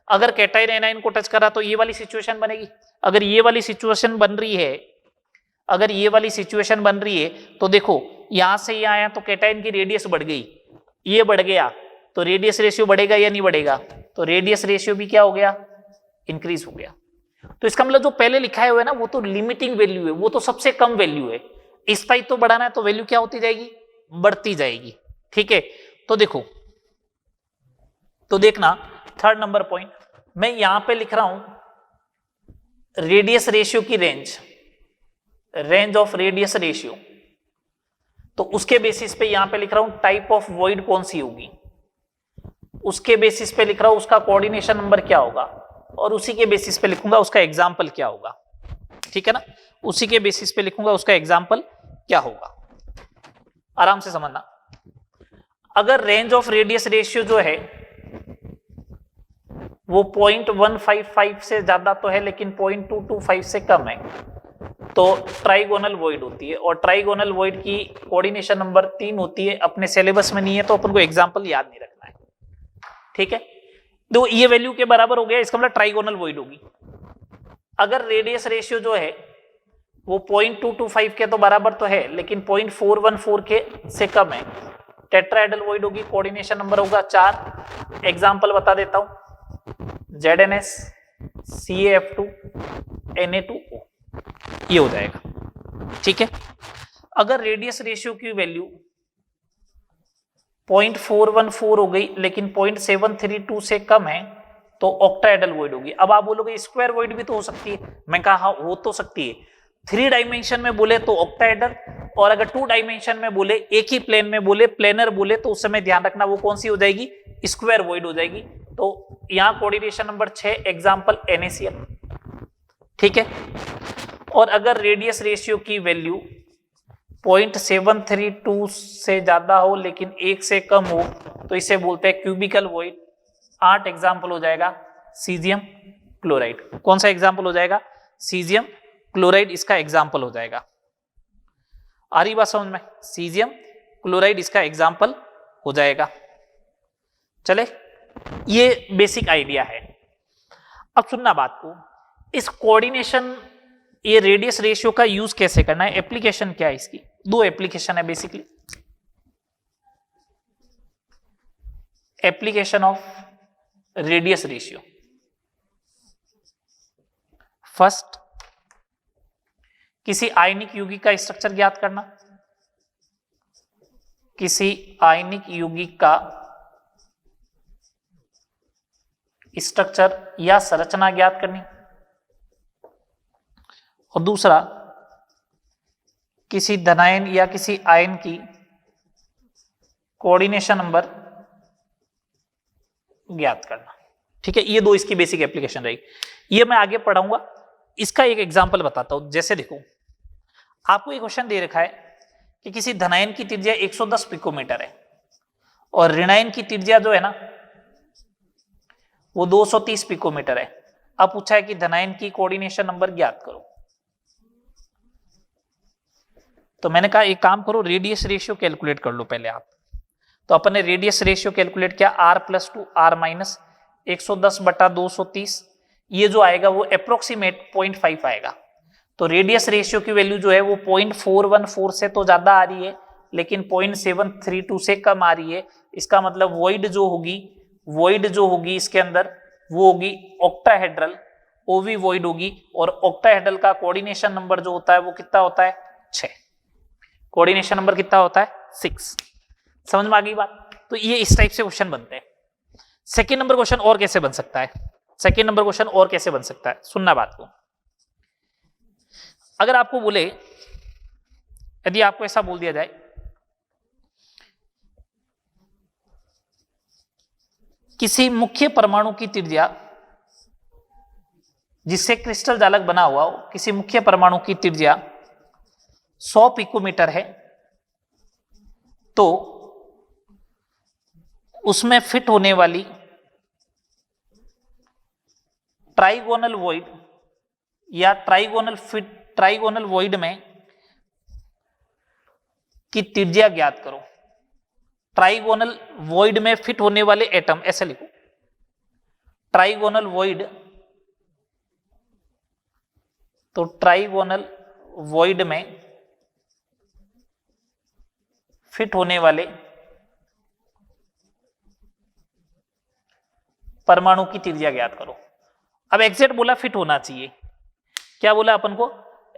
अगर कैटाइन एनाइन को टच करा तो ये वाली सिचुएशन बनेगी। अगर ये वाली सिचुएशन बन रही है, तो देखो यहां से यहां आया तो कैटाइन की रेडियस बढ़ गई, ये बढ़ गया, तो रेडियस रेशियो बढ़ेगा या नहीं बढ़ेगा? तो रेडियस रेशियो भी क्या हो गया, इंक्रीज हो गया। तो इसका मतलब जो पहले लिखा है ना वो तो लिमिटिंग वैल्यू है, वो तो सबसे कम वैल्यू है। स्थायित्व तो बढ़ाना है तो वैल्यू क्या होती जाएगी, बढ़ती जाएगी। ठीक है, तो देखो, तो देखना थर्ड नंबर पॉइंट, मैं यहां पे लिख रहा हूं रेडियस रेशियो की रेंज ऑफ रेडियस रेशियो। तो उसके बेसिस पे यहां पे लिख रहा हूं टाइप ऑफ वॉइड कौन सी होगी, उसके बेसिस पे लिख रहा हूं उसका कोऑर्डिनेशन नंबर क्या होगा, और उसी के बेसिस पे लिखूंगा उसका एग्जाम्पल क्या होगा। ठीक है ना, उसी के बेसिस पे लिखूंगा उसका एग्जाम्पल क्या होगा। आराम से समझना। अगर रेंज ऑफ रेडियस रेशियो जो है वो 0.155 से ज्यादा तो है, लेकिन 0.225 से कम है, तो ट्राइगोनल वॉइड होती है। और ट्राइगोनल वॉइड की कोऑर्डिनेशन नंबर 3 होती है। अपने सिलेबस में नहीं है तो अपन को एग्जाम्पल याद नहीं रखना है। ठीक है, तो ये वैल्यू के बराबर हो गया, इसका मतलब ट्राइगोनल वॉइड होगी। अगर रेडियस रेशियो जो है वो 0.225 के तो बराबर तो है, लेकिन 0.414 के से कम है, टेट्राहेड्रल वॉइड होगी। कोऑर्डिनेशन नंबर होगा 4। एग्जाम्पल बता देता हूं, ZnS CaF2 Na2O, ये हो जाएगा। ठीक है, अगर रेडियस रेशियो की वैल्यू 0.414 हो गई, लेकिन 0.732 से कम है तो ऑक्टाहेड्रल वॉइड होगी। अब आप बोलोगे स्क्वायर वॉइड भी तो हो सकती है, मैं कहा हो तो सकती है। 3 डायमेंशन में बोले तो ऑक्टाहेड्रल, और अगर 2 डायमेंशन में बोले, एक ही प्लेन में बोले, प्लेनर बोले, तो उस समय ध्यान रखना वो कौन सी हो जाएगी, स्क्वायर वॉइड हो जाएगी। तो यहां कोऑर्डिनेशन नंबर 6 एग्जांपल NaCl, ठीक है। और अगर रेडियस रेशियो की वैल्यू 0.732 से ज्यादा हो लेकिन 1 से कम हो तो इसे बोलते हैं क्यूबिकल वॉइड। 8 एग्जाम्पल हो जाएगा सीजियम क्लोराइड। कौन सा एग्जाम्पल हो जाएगा, सीजियम क्लोराइड इसका एग्जाम्पल हो जाएगा। आ रही बात समझ में, सीजियम क्लोराइड इसका एग्जाम्पल हो जाएगा। चले, ये बेसिक आइडिया है। अब सुनना बात को, इस कोऑर्डिनेशन, ये रेडियस रेशियो का यूज कैसे करना है, एप्लीकेशन क्या है इसकी। 2 एप्लीकेशन है basically. Application of radius ratio, first किसी आयनिक यौगिक का स्ट्रक्चर ज्ञात करना, किसी आयनिक यौगिक का स्ट्रक्चर या संरचना ज्ञात करनी, और दूसरा किसी धनायन या किसी आयन की कोऑर्डिनेशन नंबर ज्ञात करना, ठीक है। ये 2 इसकी बेसिक एप्लीकेशन रहेगी। ये मैं आगे पढ़ाऊंगा। इसका एक एग्जांपल बताता हूं। जैसे देखो, आपको एक क्वेश्चन दे रखा है कि किसी धनायन की त्रिज्या 110 पिकोमीटर है और ऋणायन की त्रिज्या जो है ना वो 230 पिकोमीटर है। अब पूछा है कि धनायन की कोऑर्डिनेशन नंबर ज्ञात करो। तो मैंने कहा एक काम करो, रेडियस रेशियो कैलकुलेट कर लो पहले आप। तो अपन ने रेडियस रेशियो कैलकुलेट किया, R+2 R- 110/230, ये जो आएगा वो अप्रोक्सीमेट 0.5 आएगा। तो रेडियस रेशियो की वैल्यू जो है वो 0.414 से तो ज्यादा आ रही है, लेकिन 0.732 से कम आ रही है। इसका मतलब वॉइड जो होगी इसके अंदर वो होगी ऑक्टाहेड्रल, ओवी वॉइड होगी। और ऑक्टाहेड्रल का कोऑर्डिनेशन नंबर जो होता है वो कितना होता है, 6। कोऑर्डिनेशन नंबर कितना होता है, 6। समझ में आ गई बात। तो ये इस टाइप से क्वेश्चन बनते हैं। सेकेंड नंबर क्वेश्चन और कैसे बन सकता है, सुनना बात को। अगर आपको बोले, यदि आपको ऐसा बोल दिया जाए किसी मुख्य परमाणु की त्रिज्या, जिससे क्रिस्टल जालक बना हुआ हो, किसी मुख्य परमाणु की त्रिज्या 100 पिकोमीटर है, तो उसमें फिट होने वाली ट्राइगोनल वॉइड या ट्राइगोनल वॉइड में की त्रिज्या ज्ञात करो। ट्राइगोनल वॉइड में फिट होने वाले एटम, ऐसे लिखो, ट्राइगोनल वॉइड, तो ट्राइगोनल वॉइड में फिट होने वाले परमाणु की त्रिज्या ज्ञात करो। अब एग्जैक्ट बोला फिट होना चाहिए, क्या बोला अपन को,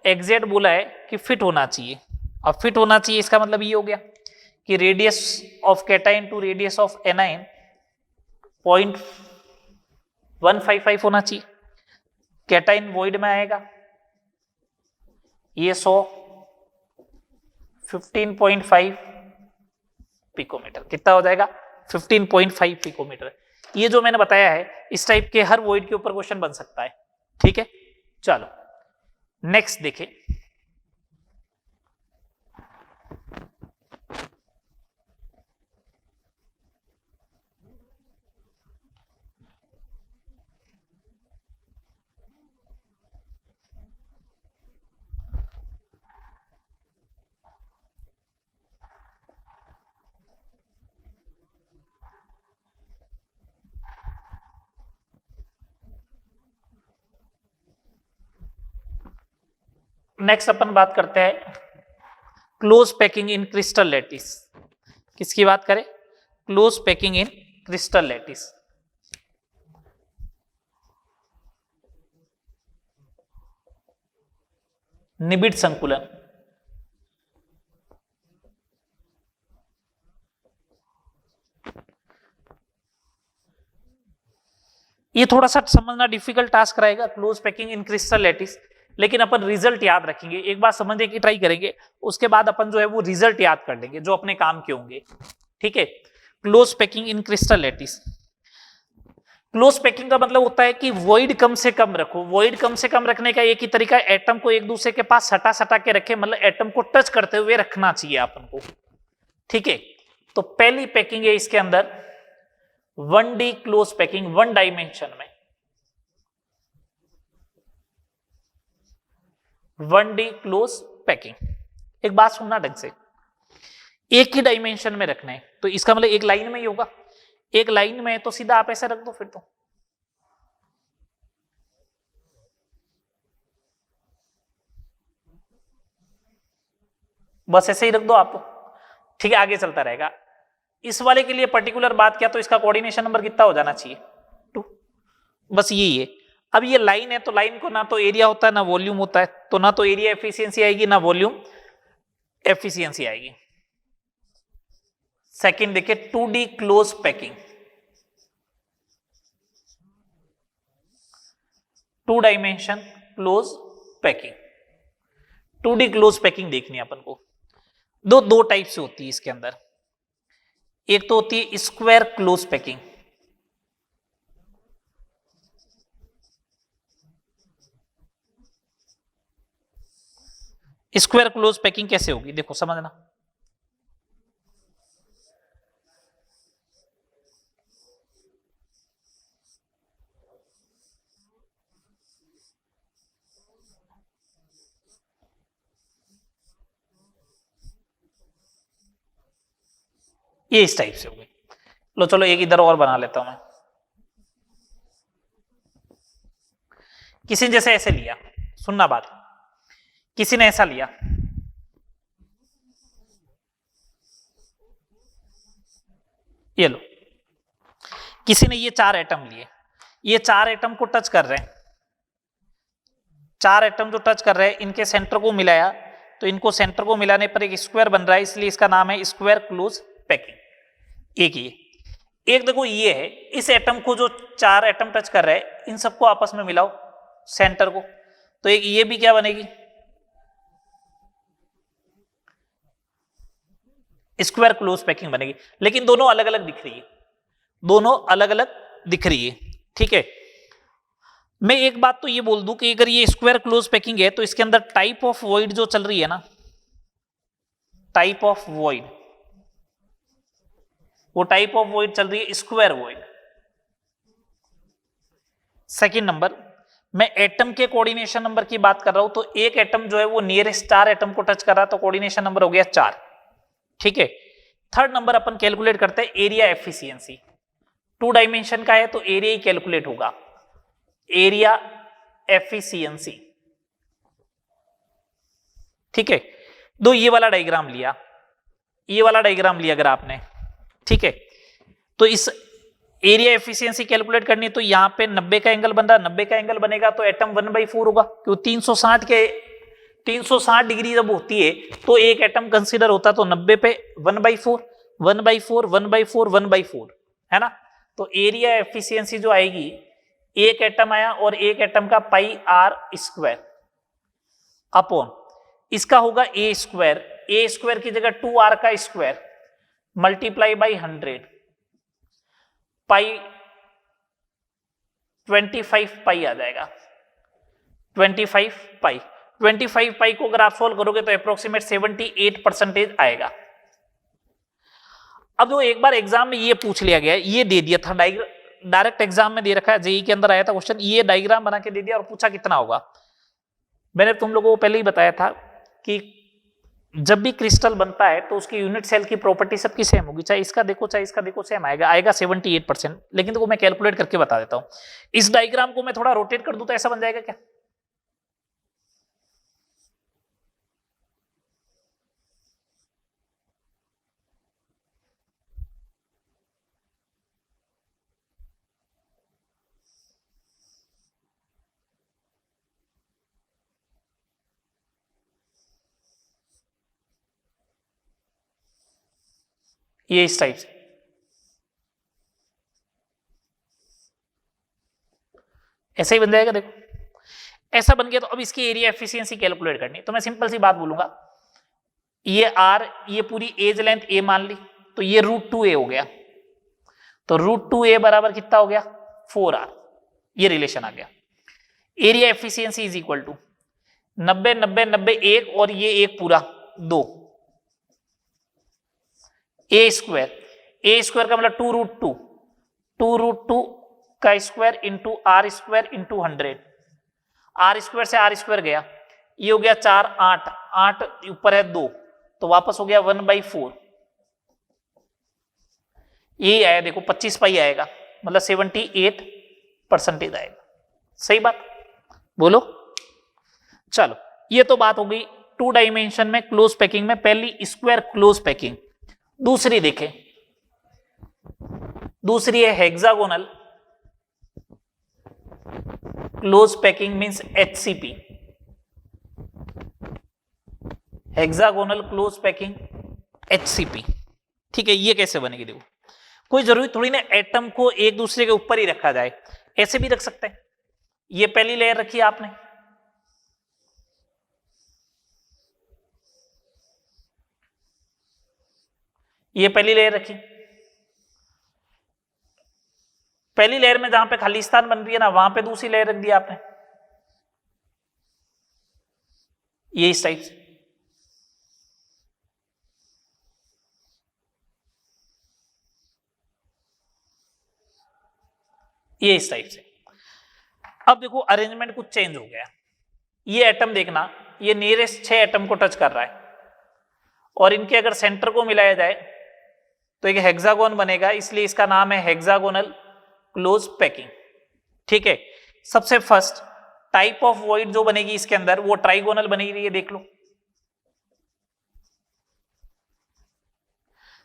एग्जैक्ट बोला है कि फिट होना चाहिए। अब फिट होना चाहिए इसका मतलब ये हो गया कि radius of cation to radius of anion 0.155 होना चाहिए। कैटाइन वॉइड में आएगा, ये 100 15.5 पिकोमीटर, कितना हो जाएगा, 15.5 पिकोमीटर। ये जो मैंने बताया है इस टाइप के हर वॉइड के ऊपर क्वेश्चन बन सकता है, ठीक है। चलो नेक्स्ट देखें। नेक्स्ट अपन बात करते हैं close packing in crystal lattice. किसकी बात करें, close packing in crystal lattice. निबिड़ संकुलन, ये थोड़ा सा समझना डिफिकल्ट टास्क रहेगा, close packing in crystal lattice, लेकिन अपन रिजल्ट याद रखेंगे, एक बार समझने की ट्राई करेंगे, उसके बाद अपन जो है वो रिजल्ट याद कर लेंगे जो अपने काम के होंगे। ठीक है, close packing in crystal lattice. Close packing का मतलब होता है कि वॉइड कम से कम रखो। वॉइड कम से कम रखने का एक ही तरीका है, एटम को एक दूसरे के पास सटा सटा के रखे, मतलब एटम को टच करते हुए रखना चाहिए अपन को। ठीक है, तो पहली पैकिंग है इसके अंदर 1D क्लोज पैकिंग, 1 डायमेंशन में 1D क्लोज पैकिंग। एक बात सुनना ढंग से, एक ही डायमेंशन में रखना है, तो इसका मतलब एक लाइन में ही होगा। एक लाइन में तो सीधा आप ऐसे रख दो, फिर तो बस ऐसे ही रख दो आप तो। ठीक है, आगे चलता रहेगा। इस वाले के लिए पर्टिकुलर बात क्या, तो इसका कोऑर्डिनेशन नंबर कितना हो जाना चाहिए, 2। बस यही है। अब ये लाइन है, तो लाइन को ना तो एरिया होता है ना वॉल्यूम होता है, तो ना तो एरिया एफिशिएंसी आएगी ना वॉल्यूम एफिशिएंसी आएगी। सेकंड देखिए 2D close packing, 2 dimension close packing. 2D close packing देखनी है अपन को। दो टाइप से होती है इसके अंदर। एक तो होती है square close packing. Square close packing कैसे होगी, देखो समझना। ये इस टाइप से होगी। लो चलो एक इधर और बना लेता हूं मैं। किसी ने जैसे ऐसे लिया, सुनना बात, किसी ने ऐसा लिया, ये लो, किसी ने ये 4 एटम लिए, ये 4 एटम को टच कर रहे हैं, 4 एटम जो टच कर रहे हैं इनके सेंटर को मिलाया, तो इनको सेंटर को मिलाने पर एक स्क्वायर बन रहा है, इसलिए इसका नाम है स्क्वायर क्लोज पैकिंग। एक ये, एक देखो ये है, इस एटम को जो 4 एटम टच कर रहे हैं इन सबको आपस में मिलाओ सेंटर को, तो एक ये भी क्या बनेगी, स्क्वायर क्लोज पैकिंग बनेगी। लेकिन दोनों अलग अलग दिख रही है, दोनों अलग अलग दिख रही है। ठीक है, मैं एक बात तो ये बोल दूं कि अगर ये स्क्वायर क्लोज पैकिंग है तो इसके अंदर टाइप ऑफ वॉइड जो चल रही है ना, टाइप ऑफ वॉइड, वो टाइप ऑफ वॉइड चल रही है स्क्वायर वॉइड। सेकंड नंबर, मैं एटम के कोऑर्डिनेशन नंबर की बात कर रहा हूं, तो एक एटम जो है वो नियरेस्ट 4 एटम को टच कर रहा है, तो कोऑर्डिनेशन नंबर हो गया 4। ठीक है, थर्ड नंबर अपन कैलकुलेट करते हैं एरिया एफिशिएंसी। 2 डायमेंशन का है तो एरिया ही कैलकुलेट होगा, एरिया एफिशिएंसी। ठीक है, दो ये वाला डायग्राम लिया, ये वाला डायग्राम लिया अगर आपने, ठीक है, तो इस एरिया एफिशिएंसी कैलकुलेट करनी है, तो यहां पे 90 का एंगल बन रहा है, 90 का एंगल बनेगा तो एटम 1/4 होगा, क्यों 360 डिग्री जब होती है तो एक एटम कंसीडर होता है, तो 90 पे 1/4 1/4 1/4 1/4 है ना। तो एरिया एफिशिएंसी जो आएगी, एक एटम आया और एक एटम का पाई आर स्क्वायर अपॉन, इसका होगा ए स्क्वायर की जगह 2r का स्क्वायर मल्टीप्लाई बाई 100 पाई 25 पाई आ जाएगा, 25 पाई। 25 पाई को अगर आप सोल्व करोगे तो अप्रोक्सीमेट 78% आएगा। अब जो एक बार एग्जाम में ये पूछ लिया गया, ये दे दिया था डायरेक्ट एग्जाम में दे रखा है, जेईई के अंदर आया था क्वेश्चन, ये डायग्राम बना के दे दिया और पूछा कितना होगा। मैंने तुम लोगों को पहले ही बताया था कि जब भी क्रिस्टल बनता है तो उसकी यूनिट सेल की प्रॉपर्टी सबकी सेम होगी, चाहे इसका देखो चाहे इसका देखो, सेम आएगा 78%। लेकिन देखो मैं कैलकुलेट करके बता देता हूं, इस डायग्राम को मैं थोड़ा रोटेट कर दूं तो ऐसा बन जाएगा क्या, ये इस टाइप से। ऐसा ही बन जाएगा। देखो ऐसा बन गया, तो अब इसकी एरिया एफिशिएंसी कैलकुलेट करनी है। तो मैं सिंपल सी बात बोलूंगा, ये आर, ये पूरी एज लेंथ ए मान ली, तो ये √2a हो गया, तो √2a बराबर कितना हो गया 4r, ये रिलेशन आ गया। Area efficiency is equal to 90 90 90 1 और ये एक पूरा 2, ए स्क्वायर का मतलब 2√2 का square into R square into 100, R square से आर स्क्वायर गया, ये हो गया 4 8 8 ऊपर है 2, तो वापस हो गया 1/4, ये आया देखो 25 पाई आएगा, मतलब 78% आएगा। सही बात बोलो। चलो ये तो बात हो गई 2 डायमेंशन में क्लोज पैकिंग में, पहली स्क्वायर क्लोज पैकिंग। दूसरी देखें, दूसरी है hexagonal close packing means HCP, hexagonal close packing HCP। ठीक है, ये कैसे बनेगी देखो, कोई जरूरी थोड़ी ना एटम को एक दूसरे के ऊपर ही रखा जाए, ऐसे भी रख सकते हैं। ये पहली लेयर रखी आपने, ये पहली लेयर रखी, पहली लेयर में जहां पे खाली स्थान बन रही है ना, वहां पे दूसरी लेयर रख दी आपने, ये इस टाइप से। ये इस टाइप से। अब देखो अरेंजमेंट कुछ चेंज हो गया, ये एटम देखना, ये नियरेस्ट 6 एटम को टच कर रहा है, और इनके अगर सेंटर को मिलाया जाए तो एक हेक्सागोन बनेगा, इसलिए इसका नाम है हेक्सागोनल क्लोज पैकिंग। ठीक है, सबसे फर्स्ट टाइप ऑफ वॉइड जो बनेगी इसके अंदर वो ट्राइगोनल बनेगी, ये देख लो।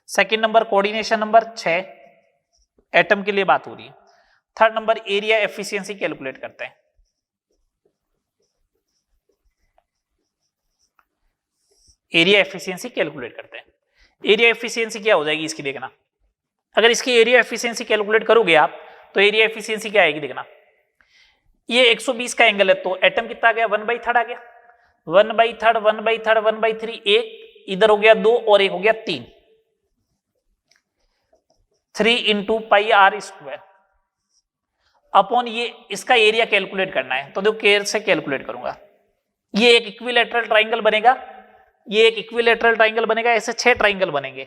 Second number coordination number 6 atom के लिए बात हो रही है। Third number area efficiency calculate करते हैं। एरिया एफिशिएंसी कैलकुलेट करते हैं। एरिया एफिशिएंसी क्या हो जाएगी इसकी देखना, अगर इसकी एरिया एफिशिएंसी कैलकुलेट करोगे आप तो एरिया एफिशिएंसी क्या आएगी देखना, ये 120 का एंगल है, तो एटम कितना आ गया 1/3 आ गया, 1/3 1/3 1/3, एक इधर हो गया 2 और एक हो गया 3, 3 into pi R square upon ये, इसका एरिया कैलकुलेट करना है, तो देखो केयर से कैलकुलेट करूंगा। ये एक इक्विलैटरल ट्राइंगल बनेगा, ये एक इक्विलैटरल ट्राइंगल बनेगा, ऐसे 6 ट्राइंगल बनेंगे,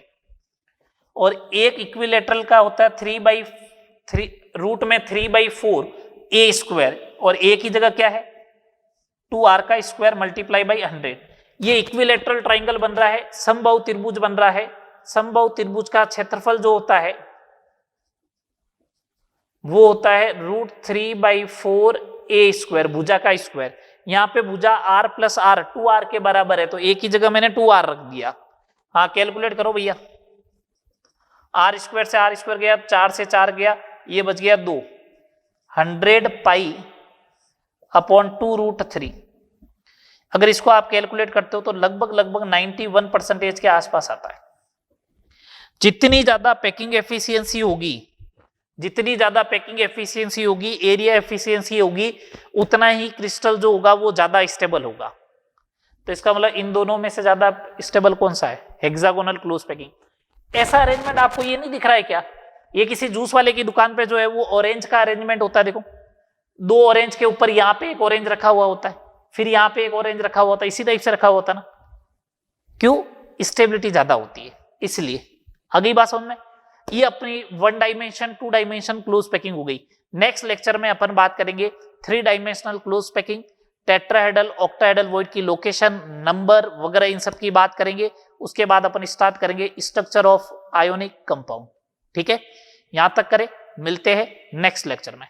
और एक इक्विलैटरल का होता है 3/3 रूट में 3/4 ए स्क्वायर, और ए की जगह क्या है 2r का स्क्वायर मल्टीप्लाई बाई 100। ये इक्विलैटरल ट्राइंगल बन रहा है, समबाहु त्रिभुज बन रहा है। समबाहु त्रिभुज का क्षेत्रफल जो होता है वो होता है √3/4 ए स्क्वायर, भुजा का स्क्वायर। यहां पे भुजा r प्लस r 2r के बराबर है, तो a की जगह मैंने 2r रख दिया। हाँ कैलकुलेट करो भैया, r स्क्वायर से r स्क्वायर गया, 4 से 4 गया, ये बच गया 2, 100 पाई अपॉन 2√3। अगर इसको आप कैलकुलेट करते हो तो लगभग 91% के आसपास आता है। जितनी ज्यादा पैकिंग एफिशिएंसी होगी, जितनी ज्यादा पैकिंग एफिशिएंसी होगी, एरिया एफिशिएंसी होगी, उतना ही क्रिस्टल जो होगा वो ज्यादा स्टेबल होगा। तो इसका मतलब इन दोनों में से ज्यादा स्टेबल कौन सा है, हेक्सागोनल क्लोज पैकिंग। ऐसा अरेंजमेंट आपको ये नहीं दिख रहा है क्या, ये किसी जूस वाले की दुकान पे जो है वो ऑरेंज का अरेंजमेंट होता है, देखो 2 ऑरेंज के ऊपर यहाँ पे एक ऑरेंज रखा हुआ होता है, फिर यहाँ पे एक ऑरेंज रखा हुआ होता है, इसी टाइप से रखा हुआ होता है ना, क्यों, स्टेबिलिटी ज्यादा होती है इसलिए। अगली बात समझ में, ये अपनी 1 डायमेंशन 2 डायमेंशन क्लोज पैकिंग हो गई। नेक्स्ट लेक्चर में अपन बात करेंगे 3 dimensional close packing, tetrahedral octahedral void की लोकेशन, नंबर वगैरह, इन सब की बात करेंगे। उसके बाद अपन स्टार्ट करेंगे स्ट्रक्चर ऑफ आयोनिक कंपाउंड। ठीक है, यहां तक करें, मिलते हैं नेक्स्ट लेक्चर में।